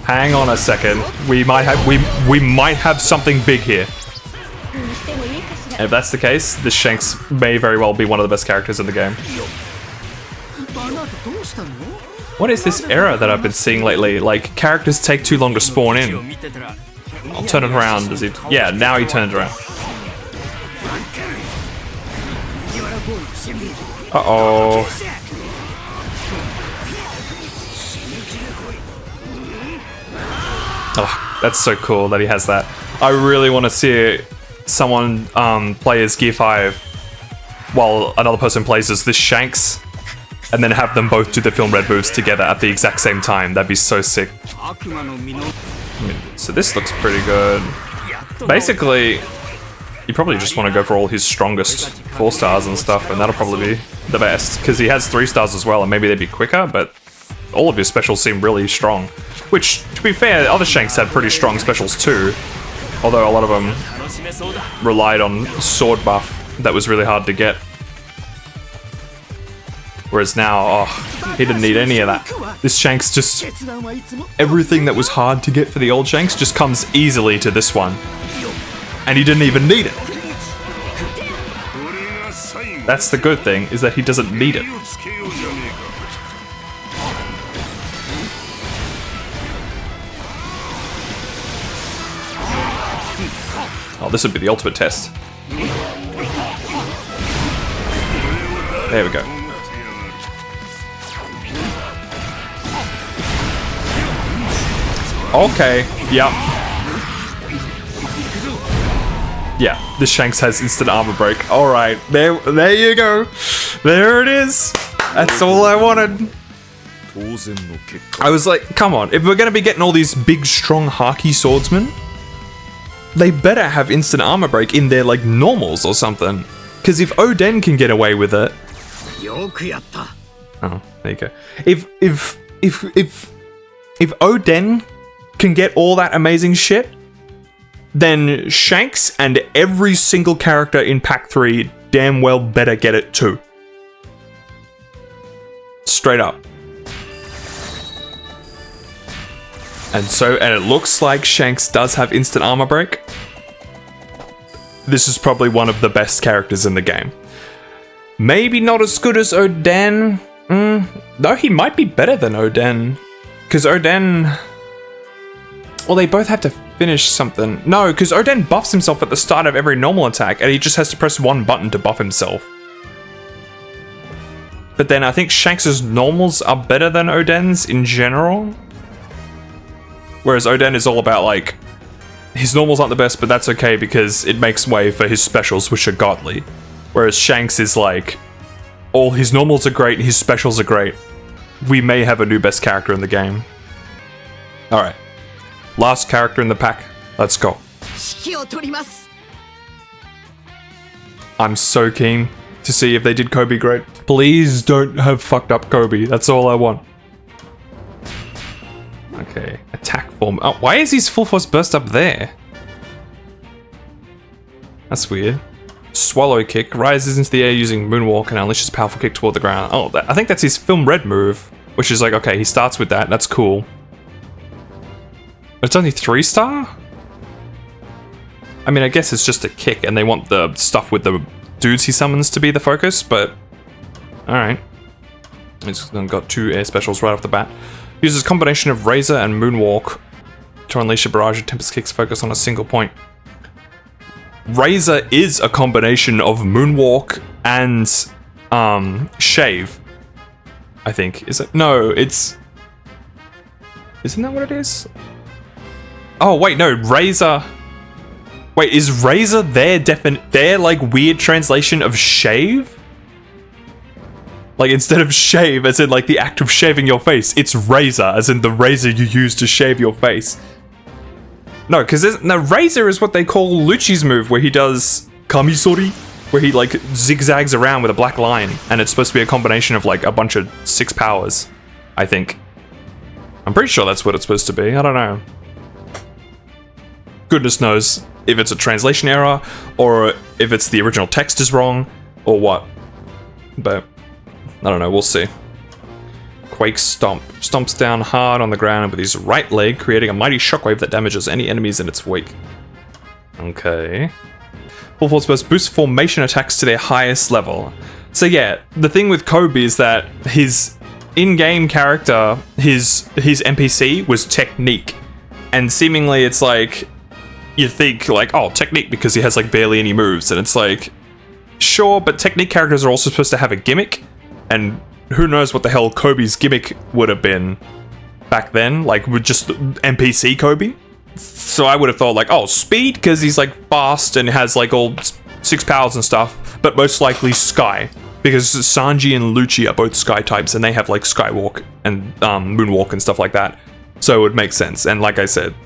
Hang on a second. We might have something big here. And if that's the case, this Shanks may very well be one of the best characters in the game. What is this error that I've been seeing lately? Like, characters take too long to spawn in. I'll turn it around. Does he? Yeah, now he turned around. Uh-oh. Oh, that's so cool that he has that. I really want to see someone play as Gear 5 while another person plays as this Shanks, and then have them both do the Film Red moves together at the exact same time. That'd be so sick. So this looks pretty good. Basically, you probably just want to go for all his strongest 4-stars and stuff, and that'll probably be the best, because he has 3-stars as well, and maybe they'd be quicker, but all of his specials seem really strong. Which, to be fair, other Shanks had pretty strong specials too, although a lot of them relied on sword buff that was really hard to get. Whereas now, oh, he didn't need any of that. This Shanks just... everything that was hard to get for the old Shanks just comes easily to this one. And he didn't even need it. That's the good thing, is that he doesn't need it. Oh, this would be the ultimate test. There we go. Okay, yep. Yeah, this Shanks has instant armor break. Alright, there you go. There it is. That's all I wanted. I was like, come on, if we're gonna be getting all these big, strong, haki swordsmen, they better have instant armor break in their like normals or something. Because if Oden can get away with it, oh, there you go. If Oden can get all that amazing shit, then Shanks and every single character in Pack 3 damn well better get it too. Straight up. And it looks like Shanks does have instant armor break. This is probably one of the best characters in the game. Maybe not as good as Oden. Though he might be better than Oden. Because Oden... Well, they both have to finish something. No, because Oden buffs himself at the start of every normal attack, and he just has to press one button to buff himself. But then I think Shanks' normals are better than Oden's in general. Whereas Oden is all about, like, his normals aren't the best, but that's okay because it makes way for his specials, which are godly. Whereas Shanks is like, all his normals are great, his specials are great. We may have a new best character in the game. Alright. Last character in the pack. Let's go. I'm so keen to see if they did Koby great. Please don't have fucked up Koby. That's all I want. Okay. Attack form. Oh, why is his full force burst up there? That's weird. Swallow kick. Rises into the air using moonwalk and unleashes powerful kick toward the ground. Oh, I think that's his Film Red move. Which is like, okay, he starts with that. That's cool. But it's only 3-star? I mean, I guess it's just a kick and they want the stuff with the dudes he summons to be the focus, but... Alright. He's got 2 air specials right off the bat. Uses combination of Razor and Moonwalk to unleash a barrage of Tempest kicks focused on a single point. Razor is a combination of Moonwalk and Shave. I think. Is it? No, it's... Isn't that what it is? Oh, wait, no, Razor... Wait, is Razor their like weird translation of shave? Like instead of shave, as in like the act of shaving your face, it's razor, as in the razor you use to shave your face. No, because razor is what they call Lucci's move, where he does Kamisori, where he like zigzags around with a black line, and it's supposed to be a combination of like a bunch of 6 powers, I think. I'm pretty sure that's what it's supposed to be, I don't know. Goodness knows if it's a translation error, or if it's the original text is wrong, or what. But, I don't know, we'll see. Quake Stomp. Stomps down hard on the ground with his right leg, creating a mighty shockwave that damages any enemies in its wake. Okay. Full Force Burst boosts formation attacks to their highest level. So yeah, the thing with Koby is that his in-game character, his NPC was Technique. And seemingly it's like... You think, like, oh, Technique because he has, like, barely any moves. And it's like, sure, but Technique characters are also supposed to have a gimmick. And who knows what the hell Koby's gimmick would have been back then. Like, with just NPC Koby. So I would have thought, like, oh, speed, because he's, like, fast and has, like, all 6 powers and stuff. But most likely Sky. Because Sanji and Lucci are both Sky types, and they have, like, Skywalk and Moonwalk and stuff like that. So it would make sense. And like I said...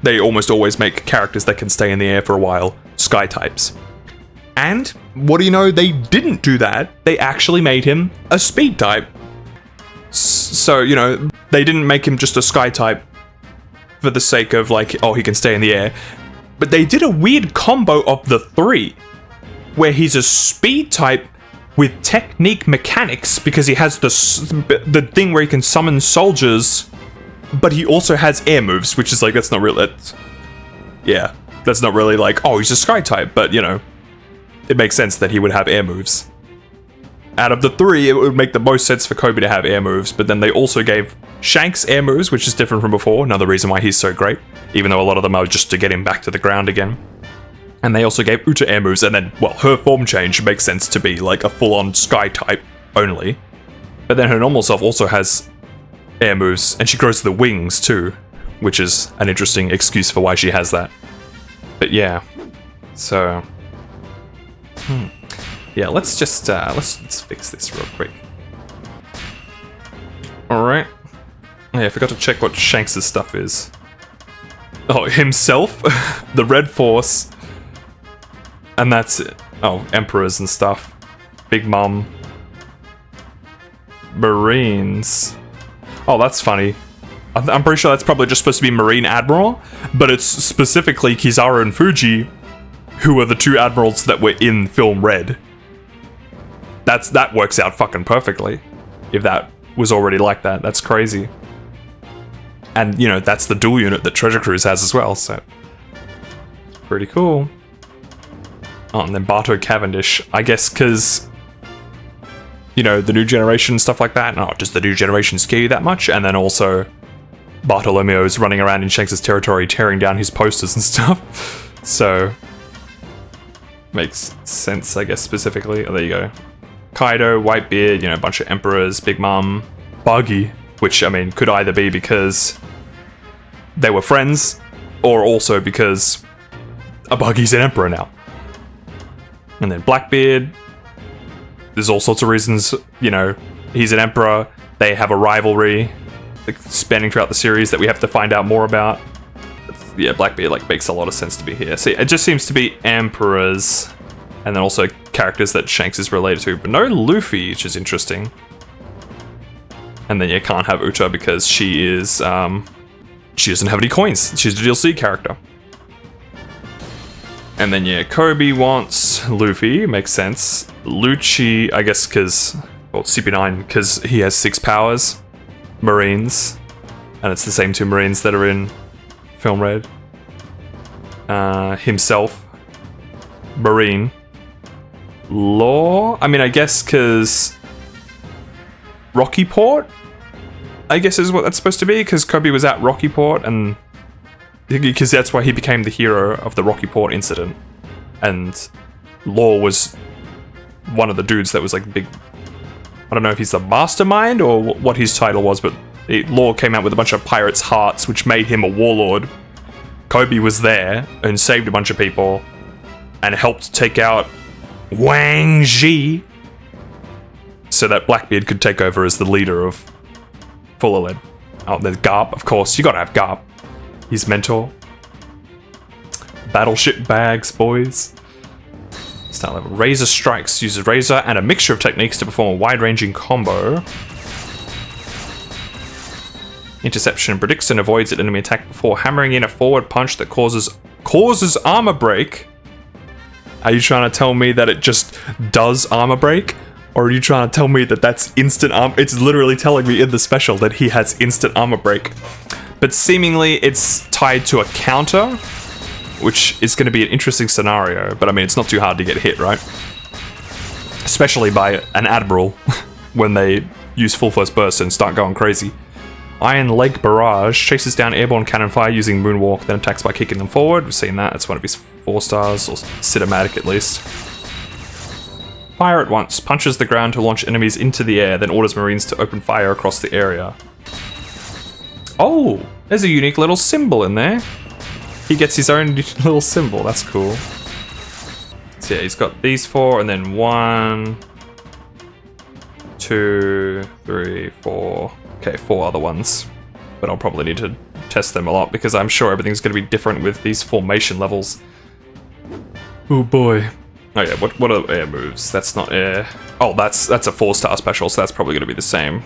They almost always make characters that can stay in the air for a while Sky types. And, what do you know, they didn't do that. They actually made him a speed type. So, you know, they didn't make him just a Sky type for the sake of like, oh, he can stay in the air. But they did a weird combo of the 3, where he's a speed type with Technique mechanics because he has the thing where he can summon soldiers. But he also has air moves, which is like, that's not really... Yeah, that's not really like, oh, he's a Sky type, but, you know, it makes sense that he would have air moves. Out of the 3, it would make the most sense for Koby to have air moves, but then they also gave Shanks air moves, which is different from before, another reason why he's so great, even though a lot of them are just to get him back to the ground again. And they also gave Uta air moves, and then, well, her form change makes sense to be like a full-on Sky type only. But then her normal self also has... air moves, and she grows the wings too, which is an interesting excuse for why she has that. But yeah, so yeah, let's just let's fix this real quick. Alright. Oh, yeah, I forgot to check what Shanks' stuff is. Oh, himself? The Red Force. And that's it. Oh, Emperors and stuff. Big Mom. Marines. Oh, that's funny. I'm pretty sure that's probably just supposed to be Marine Admiral, but it's specifically Kizaru and Fuji, who are the two admirals that were in Film Red. That works out fucking perfectly. If that was already like that, that's crazy. And, you know, that's the dual unit that Treasure Cruise has as well, so... pretty cool. Oh, and then Bartow Cavendish. I guess because... you know, the new generation, stuff like that. No, does the new generation scare you that much? And then also... Bartolomeo's running around in Shanks' territory tearing down his posters and stuff. So... makes sense, I guess, specifically. Oh, there you go. Kaido, Whitebeard, you know, a bunch of Emperors, Big Mom, Buggy, which, I mean, could either be because they were friends, or also because a Buggy's an Emperor now. And then Blackbeard, there's all sorts of reasons, you know, he's an Emperor, they have a rivalry, like, spanning throughout the series that we have to find out more about. Yeah, Blackbeard, like, makes a lot of sense to be here. See, it just seems to be Emperors, and then also characters that Shanks is related to, but no Luffy, which is interesting. And then you can't have Uta because she is, she doesn't have any coins. She's a DLC character. And then, yeah, Koby wants Luffy, makes sense. Lucci, I guess, because, well, CP9, because he has 6 powers. Marines. And it's the same 2 Marines that are in Film Red. Himself. Marine. Law? I mean, I guess because Rocky Port? I guess is what that's supposed to be, because Koby was at Rocky Port, and because that's why he became the hero of the Rocky Port incident. And Law was one of the dudes that was like big... I don't know if he's the mastermind or what his title was, but Law came out with a bunch of pirates' hearts, which made him a warlord. Koby was there and saved a bunch of people and helped take out Wang Ji so that Blackbeard could take over as the leader of Fuller Lead. Oh, there's Garp, of course. You gotta have Garp. His mentor. Battleship bags, boys. Start level. Razor Strikes uses Razor and a mixture of techniques to perform a wide-ranging combo. Interception predicts and avoids an enemy attack before hammering in a forward punch that causes armor break. Are you trying to tell me that it just does armor break? Or are you trying to tell me that that's instant armor? It's literally telling me in the special that he has instant armor break. But seemingly it's tied to a counter, which is going to be an interesting scenario. But I mean, it's not too hard to get hit, right? Especially by an Admiral when they use full first burst and start going crazy. Iron Leg Barrage chases down airborne cannon fire using Moonwalk, then attacks by kicking them forward. We've seen that. It's one of his 4 stars, or cinematic at least. Fire at once. Punches the ground to launch enemies into the air, then orders Marines to open fire across the area. Oh, there's a unique little symbol in there. He gets his own little symbol. That's cool. So yeah, he's got these 4, and then 1, 2, 3, 4. Okay, 4 other ones. But I'll probably need to test them a lot because I'm sure everything's going to be different with these formation levels. Oh boy. Oh yeah, what are air moves? That's not air. Oh, that's a 4-star special, so that's probably going to be the same.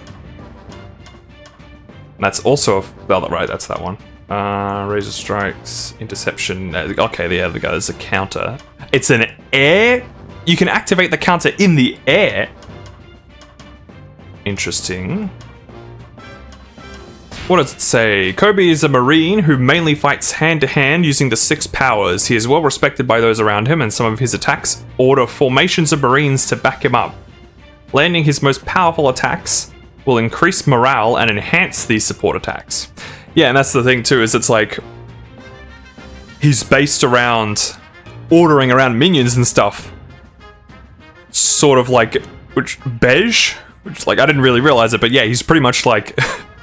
And that's also well, right, that's that one. Razor Strikes, Interception. Okay, yeah, there's a counter. It's an air. You can activate the counter in the air. Interesting. What does it say? Koby is a Marine who mainly fights hand-to-hand using the 6 powers. He is well respected by those around him, and some of his attacks order formations of Marines to back him up. Landing his most powerful attacks will increase morale and enhance these support attacks. Yeah, and that's the thing too, is it's like... he's based around ordering around minions and stuff. Sort of like... beige? Which, like, I didn't really realize it, but yeah, he's pretty much like...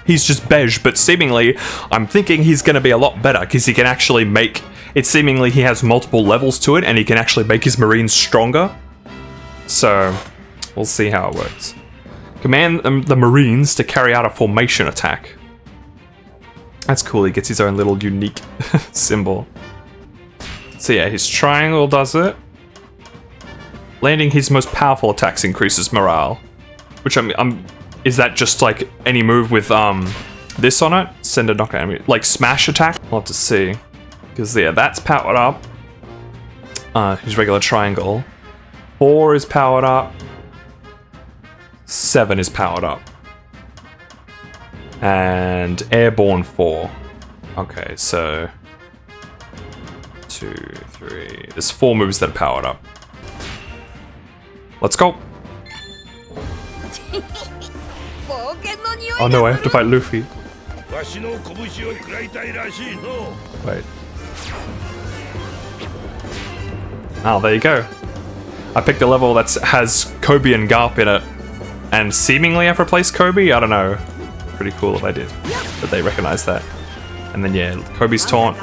he's just beige, but seemingly, I'm thinking he's going to be a lot better, because he can actually make... it seemingly he has multiple levels to it, and he can actually make his Marines stronger. So, we'll see how it works. Command the Marines to carry out a formation attack. That's cool, he gets his own little unique symbol. So yeah, his triangle does it. Landing his most powerful attacks increases morale. Which is that just like any move with this on it? Send a knockout enemy. Like smash attack? I'll have to see. Because yeah, that's powered up. His regular triangle. 4 is powered up. 7 is powered up. And airborne 4. Okay, so 2, 3. There's 4 moves that are powered up. Let's go. Oh no, I have to fight Luffy. Wait. Oh, there you go. I picked a level that has Koby and Garp in it. And seemingly I've replaced Koby? I don't know. Pretty cool if I did. But they recognize that. And then yeah, Koby's taunt.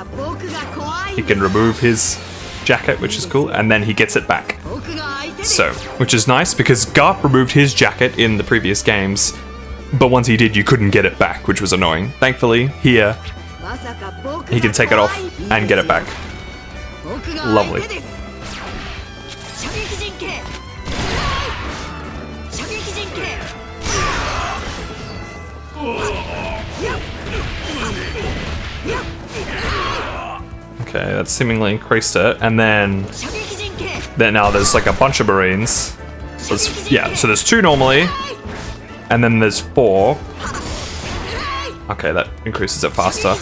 He can remove his jacket, which is cool. And then he gets it back. So, which is nice because Garp removed his jacket in the previous games. But once he did, you couldn't get it back, which was annoying. Thankfully, here, he can take it off and get it back. Lovely. Okay, that seemingly increased it, and then now there's like a bunch of Marines. So so there's 2 normally, and then there's 4. Okay, that increases it faster.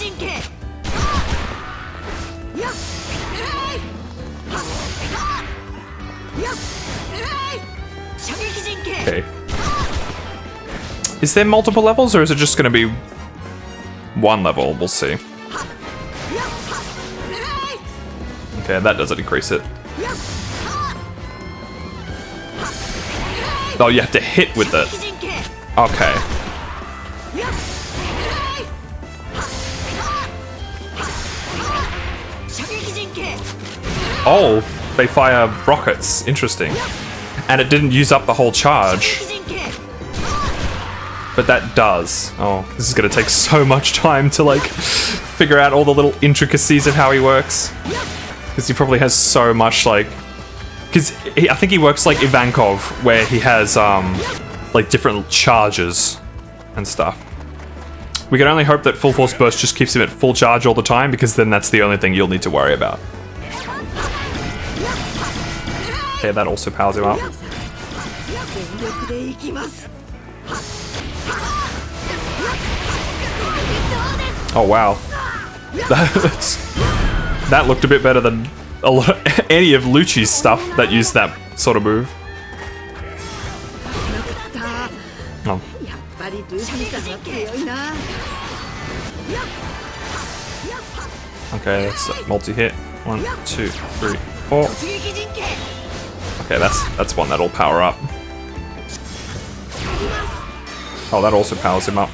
Okay. Is there multiple levels, or is it just going to be 1 level? We'll see. Okay, that doesn't increase it. Oh, you have to hit with it. Okay. Oh, they fire rockets. Interesting. And it didn't use up the whole charge. But that does. Oh, this is going to take so much time to like figure out all the little intricacies of how he works. Because he probably has so much like... Because I think he works like Ivankov, where he has like different charges and stuff. We can only hope that Full Force Burst just keeps him at full charge all the time, because then that's the only thing you'll need to worry about. Okay, that also powers him up. Oh wow. That looked a bit better than any of Lucci's stuff that used that sort of move. Oh. Okay, that's multi-hit. 1, 2, 3, 4. Okay, that's one that'll power up. Oh, that also powers him up.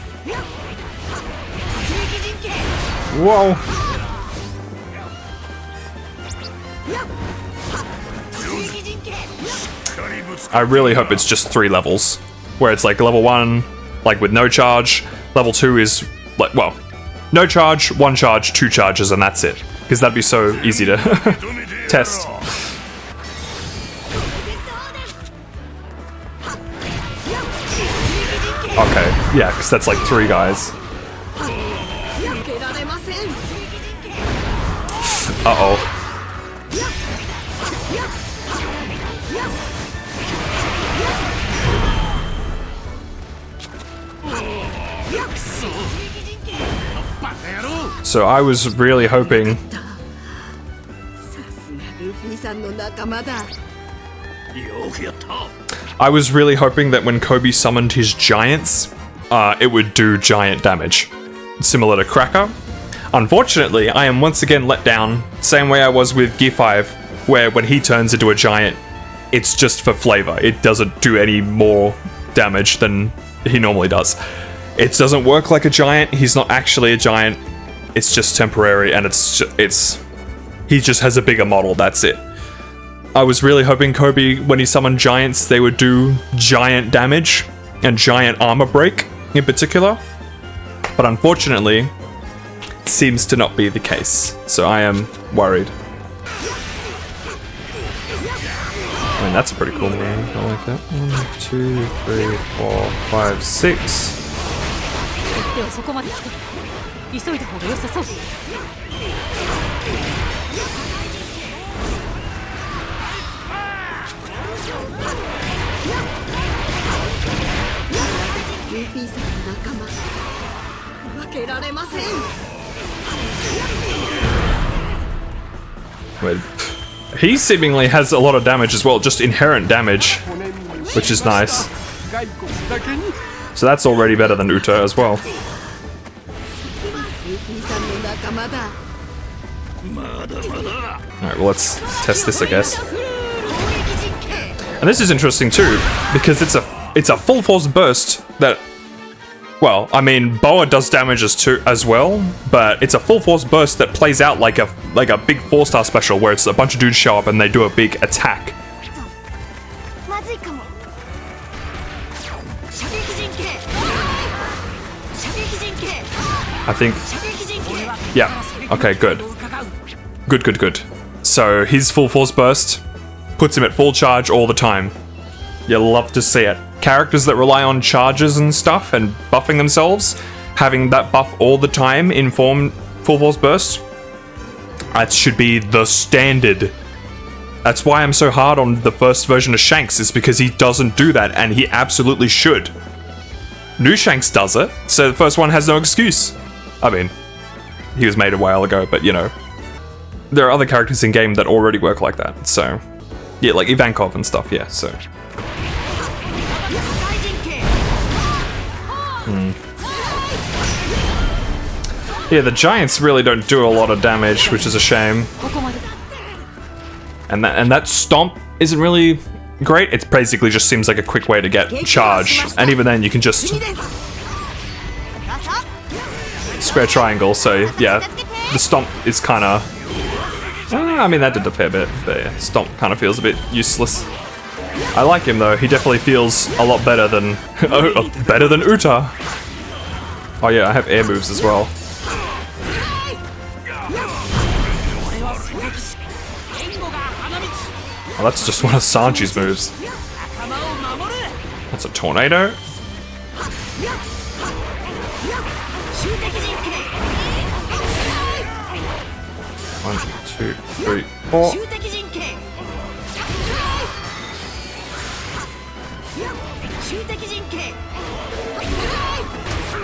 Whoa! I really hope it's just 3 levels, where it's like level 1, like with no charge. Level 2 is like, well, no charge, 1 charge, 2 charges, and that's it. Because that'd be so easy to test. Okay, yeah, because that's like 3 guys. Uh-oh. So I was really hoping... I was really hoping that when Koby summoned his giants, it would do giant damage. Similar to Cracker. Unfortunately, I am once again let down, same way I was with Gear 5, where when he turns into a giant, it's just for flavor. It doesn't do any more damage than he normally does. It doesn't work like a giant, he's not actually a giant, it's just temporary, and he just has a bigger model, that's it. I was really hoping Koby, when he summoned giants, they would do giant damage, and giant armor break in particular. But unfortunately, it seems to not be the case. So I am worried. I mean, that's a pretty cool move. I like that. 1, 2, 3, 4, 5, 6. ではそこまで来て急いだ方が良さそう。ルフィさんの仲間負けられません。 Wait. He seemingly has a lot of damage as well, just inherent damage, which is nice. So that's already better than Uta as well. ルフィさんの仲間だ。 Alright, well, let's test this, I guess. And this is interesting too, because it's a full force burst that, well, I mean, Boa does damage as well, but it's a full force burst that plays out like a big 4-star special where it's a bunch of dudes show up and they do a big attack. まずいかも。射撃陣形。射撃陣形。 I think, 射撃陣形。 yeah, okay, good. Good. So his full force burst puts him at full charge all the time. You'll love to see it. Characters that rely on charges and stuff and buffing themselves, having that buff all the time in full force burst, that should be the standard. That's why I'm so hard on the first version of Shanks, is because he doesn't do that, and he absolutely should. New Shanks does it, so the first one has no excuse. I mean, he was made a while ago, but you know, there are other characters in game that already work like that, so yeah, like Ivankov and stuff, yeah, so. Yeah, the giants really don't do a lot of damage, which is a shame. And that stomp isn't really great. It basically just seems like a quick way to get charge, and even then you can just square triangle. So yeah, the stomp is kind of. I mean, that did a fair bit, but yeah, stomp kind of feels a bit useless. I like him though. He definitely feels a lot better than Uta. Oh yeah, I have air moves as well. Oh, that's just one of Sanji's moves. That's a tornado. 1, 2, 3, 4.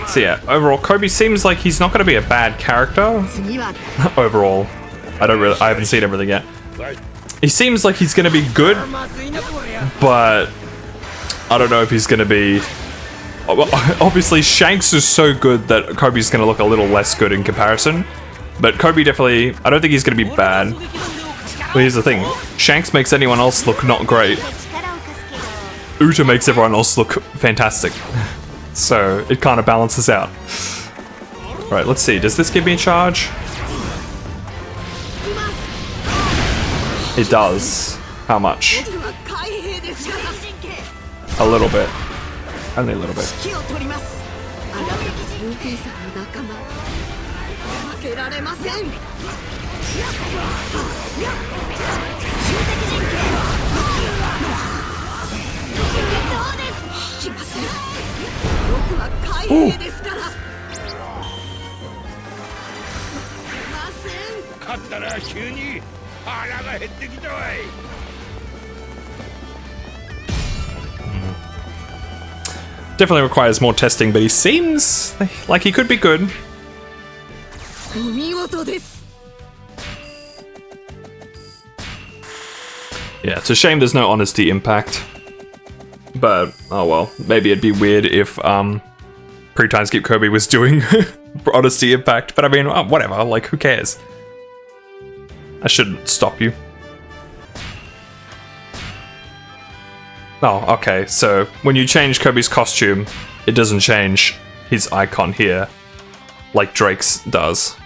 So yeah, overall, Koby seems like he's not going to be a bad character. 次は Overall, I haven't seen everything yet. He seems like he's going to be good, but I don't know if he's going to be. Obviously, Shanks is so good that Koby's going to look a little less good in comparison. But Koby definitely, I don't think he's going to be bad. But here's the thing, Shanks makes anyone else look not great. Uta makes everyone else look fantastic. So it kind of balances out. Right, let's see, does this give me a charge? It does. How much? 海兵ですから A little bit. Only a little bit. 指揮を取ります。あなたルフィさんの仲間負けられません。 きません。僕は海兵ですから。ません。勝ったら急に腹が減ってきたわい。 Definitely requires more testing, but he seems like he could be good. お見事です。 Yeah, it's a shame there's no honesty impact. But, oh well, maybe it'd be weird if Pre-Time Skip Koby was doing honesty impact. But I mean, whatever, like, who cares? I shouldn't stop you. Oh, okay, so when you change Koby's costume, it doesn't change his icon here, like Drake's does.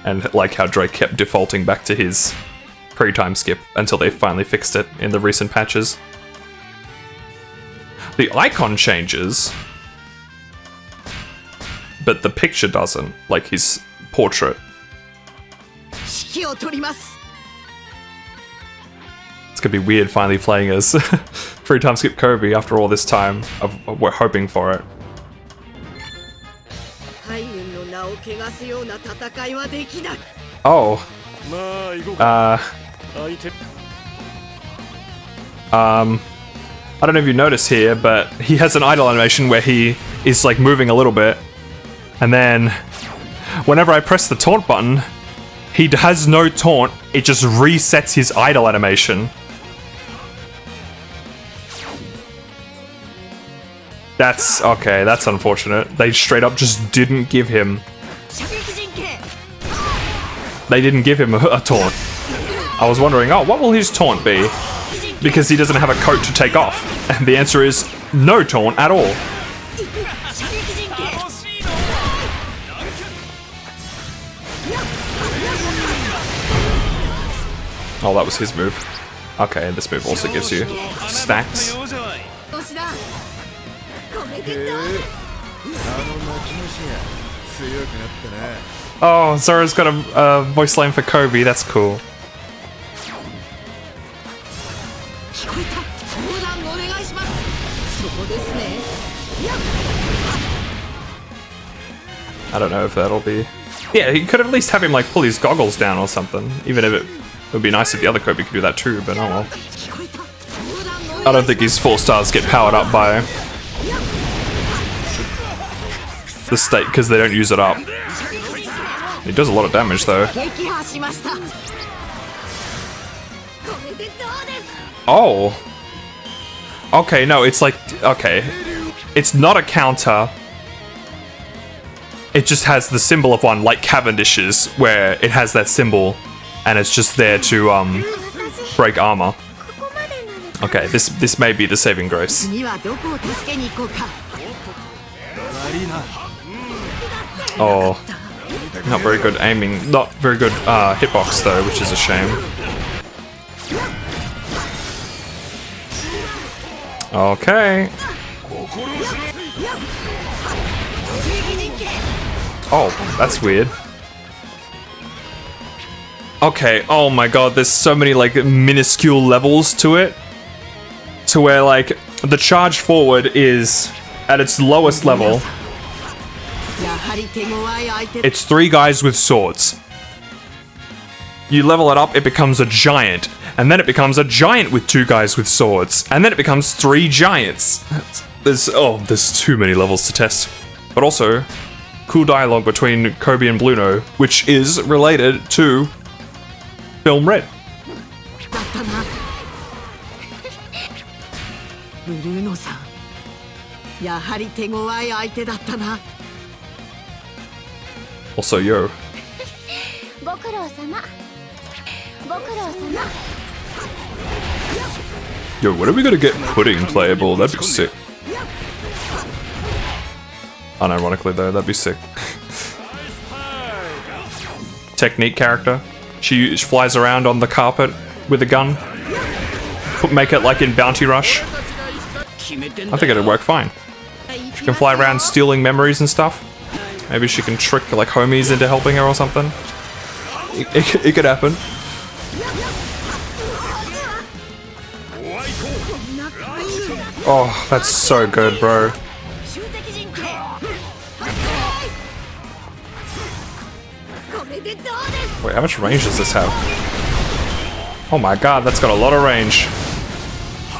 And like how Drake kept defaulting back to his pre-time skip until they finally fixed it in the recent patches. The icon changes, but the picture doesn't, like his portrait. 指揮を取ります。 It's gonna be weird finally playing as free time skip Koby after all this time. We're hoping for it. 海軍の名を汚すような戦いはできない。 Oh. まあ行こうか。相手。I don't know if you notice here, but he has an idle animation where he is like moving a little bit, and then whenever I press the taunt button, he has no taunt, it just resets his idle animation. That's okay, that's unfortunate. They straight up just didn't give him. They didn't give him a taunt. I was wondering, oh, what will his taunt be? Because he doesn't have a coat to take off. And the answer is no taunt at all. Oh, that was his move. Okay, this move also gives you stacks. Oh, Zora's got a voice line for Koby, that's cool. I don't know if that'll be... Yeah, he could at least have him like pull his goggles down or something. Even if it would be nice if the other Koby could do that too, but oh well. I don't think his 4 stars get powered up by the state because they don't use it up. He does a lot of damage though. Oh! Okay, no, it's like... Okay. It's not a counter. It just has the symbol of one, like Cavendish's, where it has that symbol, and it's just there to, break armor. Okay, this may be the saving grace. Oh. Not very good aiming. Not very good, hitbox, though, which is a shame. Okay. Oh, that's weird. Okay, oh my god, there's so many like minuscule levels to it. To where like the charge forward is at its lowest level. It's 3 guys with swords. You level it up, it becomes a giant. And then it becomes a giant with 2 guys with swords. And then it becomes 3 giants. There's too many levels to test. But also, cool dialogue between Koby and Bluno, which is related to Film Red. Also, yo. Yo, when are we gonna get Pudding playable? That'd be sick. Unironically though, that'd be sick. Technique character. She flies around on the carpet with a gun. Make it like in Bounty Rush. I think it'd work fine. She can fly around stealing memories and stuff. Maybe she can trick like homies into helping her or something. It could happen. Oh, that's so good, bro. Wait, how much range does this have? Oh my god, that's got a lot of range.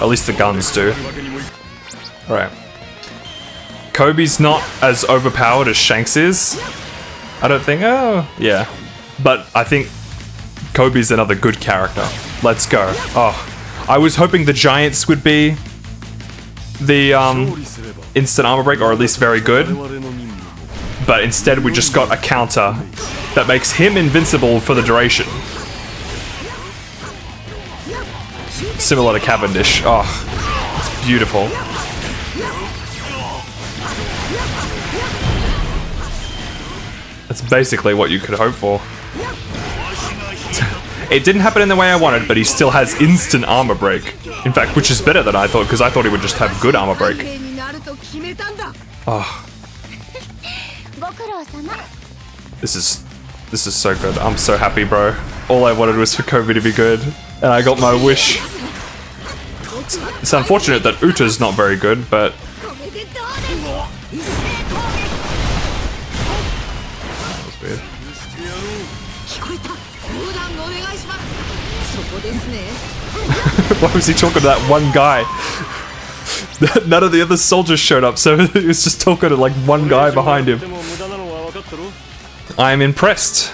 At least the guns do. Alright. Koby's not as overpowered as Shanks is. I don't think. Oh, yeah. But I think Koby's another good character. Let's go. Oh, I was hoping the Giants would be the instant armor break, or at least very good. But instead we just got a counter that makes him invincible for the duration. Similar to Cavendish. Oh, it's beautiful. That's basically what you could hope for. It didn't happen in the way I wanted, but he still has instant armor break. In fact, which is better than I thought, because I thought he would just have good armor break. Oh. This is so good. I'm so happy, bro. All I wanted was for Koby to be good, and I got my wish. It's unfortunate that Uta's not very good, but... That was weird. Why was he talking to that one guy? None of the other soldiers showed up, so he was just talking to like one guy behind him. I am impressed.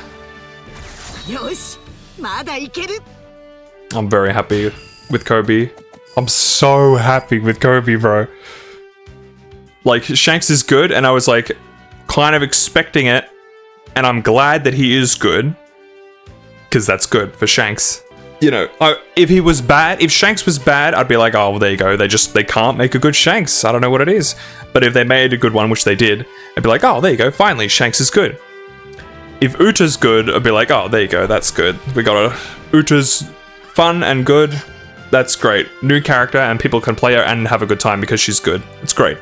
I'm very happy with Koby. I'm so happy with Koby, bro. Like, Shanks is good, and I was like, kind of expecting it, and I'm glad that he is good, because that's good for Shanks. You know, if he was bad, if Shanks was bad, I'd be like, oh, well, there you go. They can't make a good Shanks. I don't know what it is. But if they made a good one, which they did, I'd be like, oh, there you go. Finally, Shanks is good. If Uta's good, I'd be like, oh, there you go. That's good. We got Uta's fun and good. That's great. New character, and people can play her and have a good time because she's good. It's great.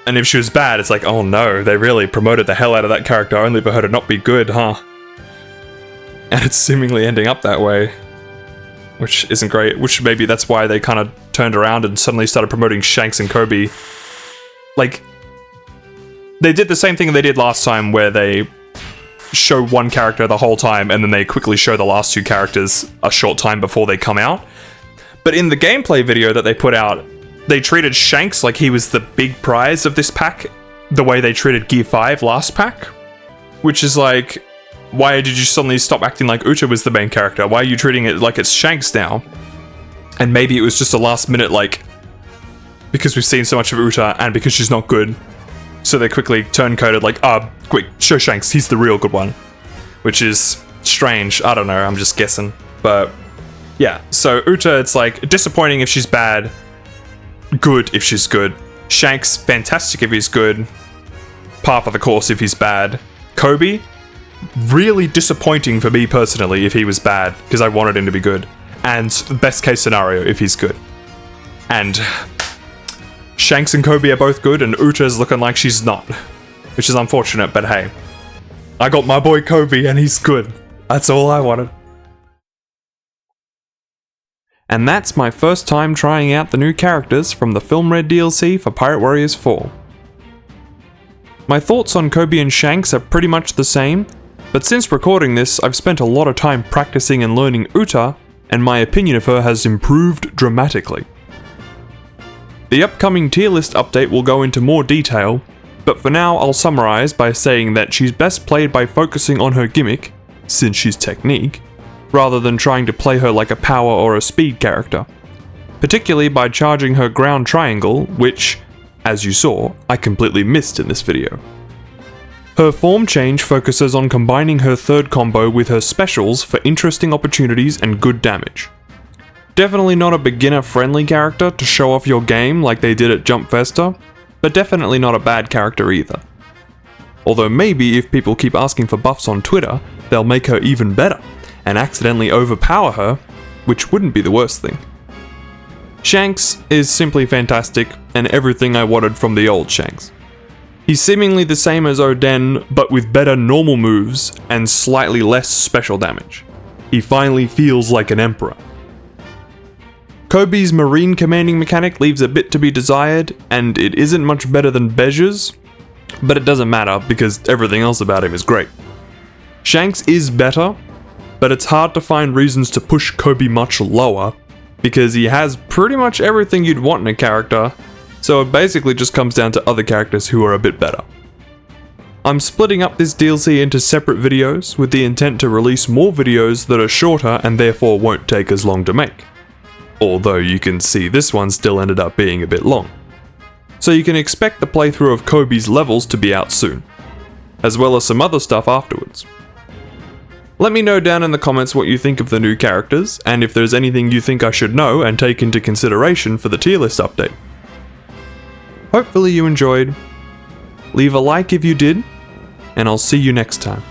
And if she was bad, it's like, oh no, they really promoted the hell out of that character only for her to not be good, huh? And it's seemingly ending up that way, which isn't great, which maybe that's why they kind of turned around and suddenly started promoting Shanks and Koby. Like, they did the same thing they did last time where they show one character the whole time and then they quickly show the last two characters a short time before they come out. But in the gameplay video that they put out, they treated Shanks like he was the big prize of this pack, the way they treated Gear 5 last pack, which is like, why did you suddenly stop acting like Uta was the main character? Why are you treating it like it's Shanks now? And maybe it was just a last minute, like, because we've seen so much of Uta and because she's not good, so they quickly turncoated like, quick, show Shanks, he's the real good one. Which is strange, I don't know, I'm just guessing. But yeah, so Uta, it's like disappointing if she's bad, good if she's good. Shanks, fantastic if he's good, par for the course if he's bad. Koby, really disappointing for me personally if he was bad, because I wanted him to be good. And best case scenario if he's good. And Shanks and Koby are both good, and Uta's looking like she's not. Which is unfortunate, but hey. I got my boy Koby, and he's good. That's all I wanted. And that's my first time trying out the new characters from the Film Red DLC for Pirate Warriors 4. My thoughts on Koby and Shanks are pretty much the same, but since recording this, I've spent a lot of time practicing and learning Uta, and my opinion of her has improved dramatically. The upcoming tier list update will go into more detail, but for now I'll summarise by saying that she's best played by focusing on her gimmick, since she's technique, rather than trying to play her like a power or a speed character, particularly by charging her ground triangle, which, as you saw, I completely missed in this video. Her form change focuses on combining her third combo with her specials for interesting opportunities and good damage. Definitely not a beginner-friendly character to show off your game like they did at Jump Festa, but definitely not a bad character either. Although maybe if people keep asking for buffs on Twitter, they'll make her even better, and accidentally overpower her, which wouldn't be the worst thing. Shanks is simply fantastic, and everything I wanted from the old Shanks. He's seemingly the same as Oden, but with better normal moves, and slightly less special damage. He finally feels like an emperor. Koby's marine commanding mechanic leaves a bit to be desired, and it isn't much better than Bej's, but it doesn't matter because everything else about him is great. Shanks is better, but it's hard to find reasons to push Koby much lower, because he has pretty much everything you'd want in a character, so it basically just comes down to other characters who are a bit better. I'm splitting up this DLC into separate videos with the intent to release more videos that are shorter and therefore won't take as long to make. Although you can see this one still ended up being a bit long. So you can expect the playthrough of Koby's levels to be out soon, as well as some other stuff afterwards. Let me know down in the comments what you think of the new characters, and if there's anything you think I should know and take into consideration for the tier list update. Hopefully you enjoyed. Leave a like if you did, and I'll see you next time.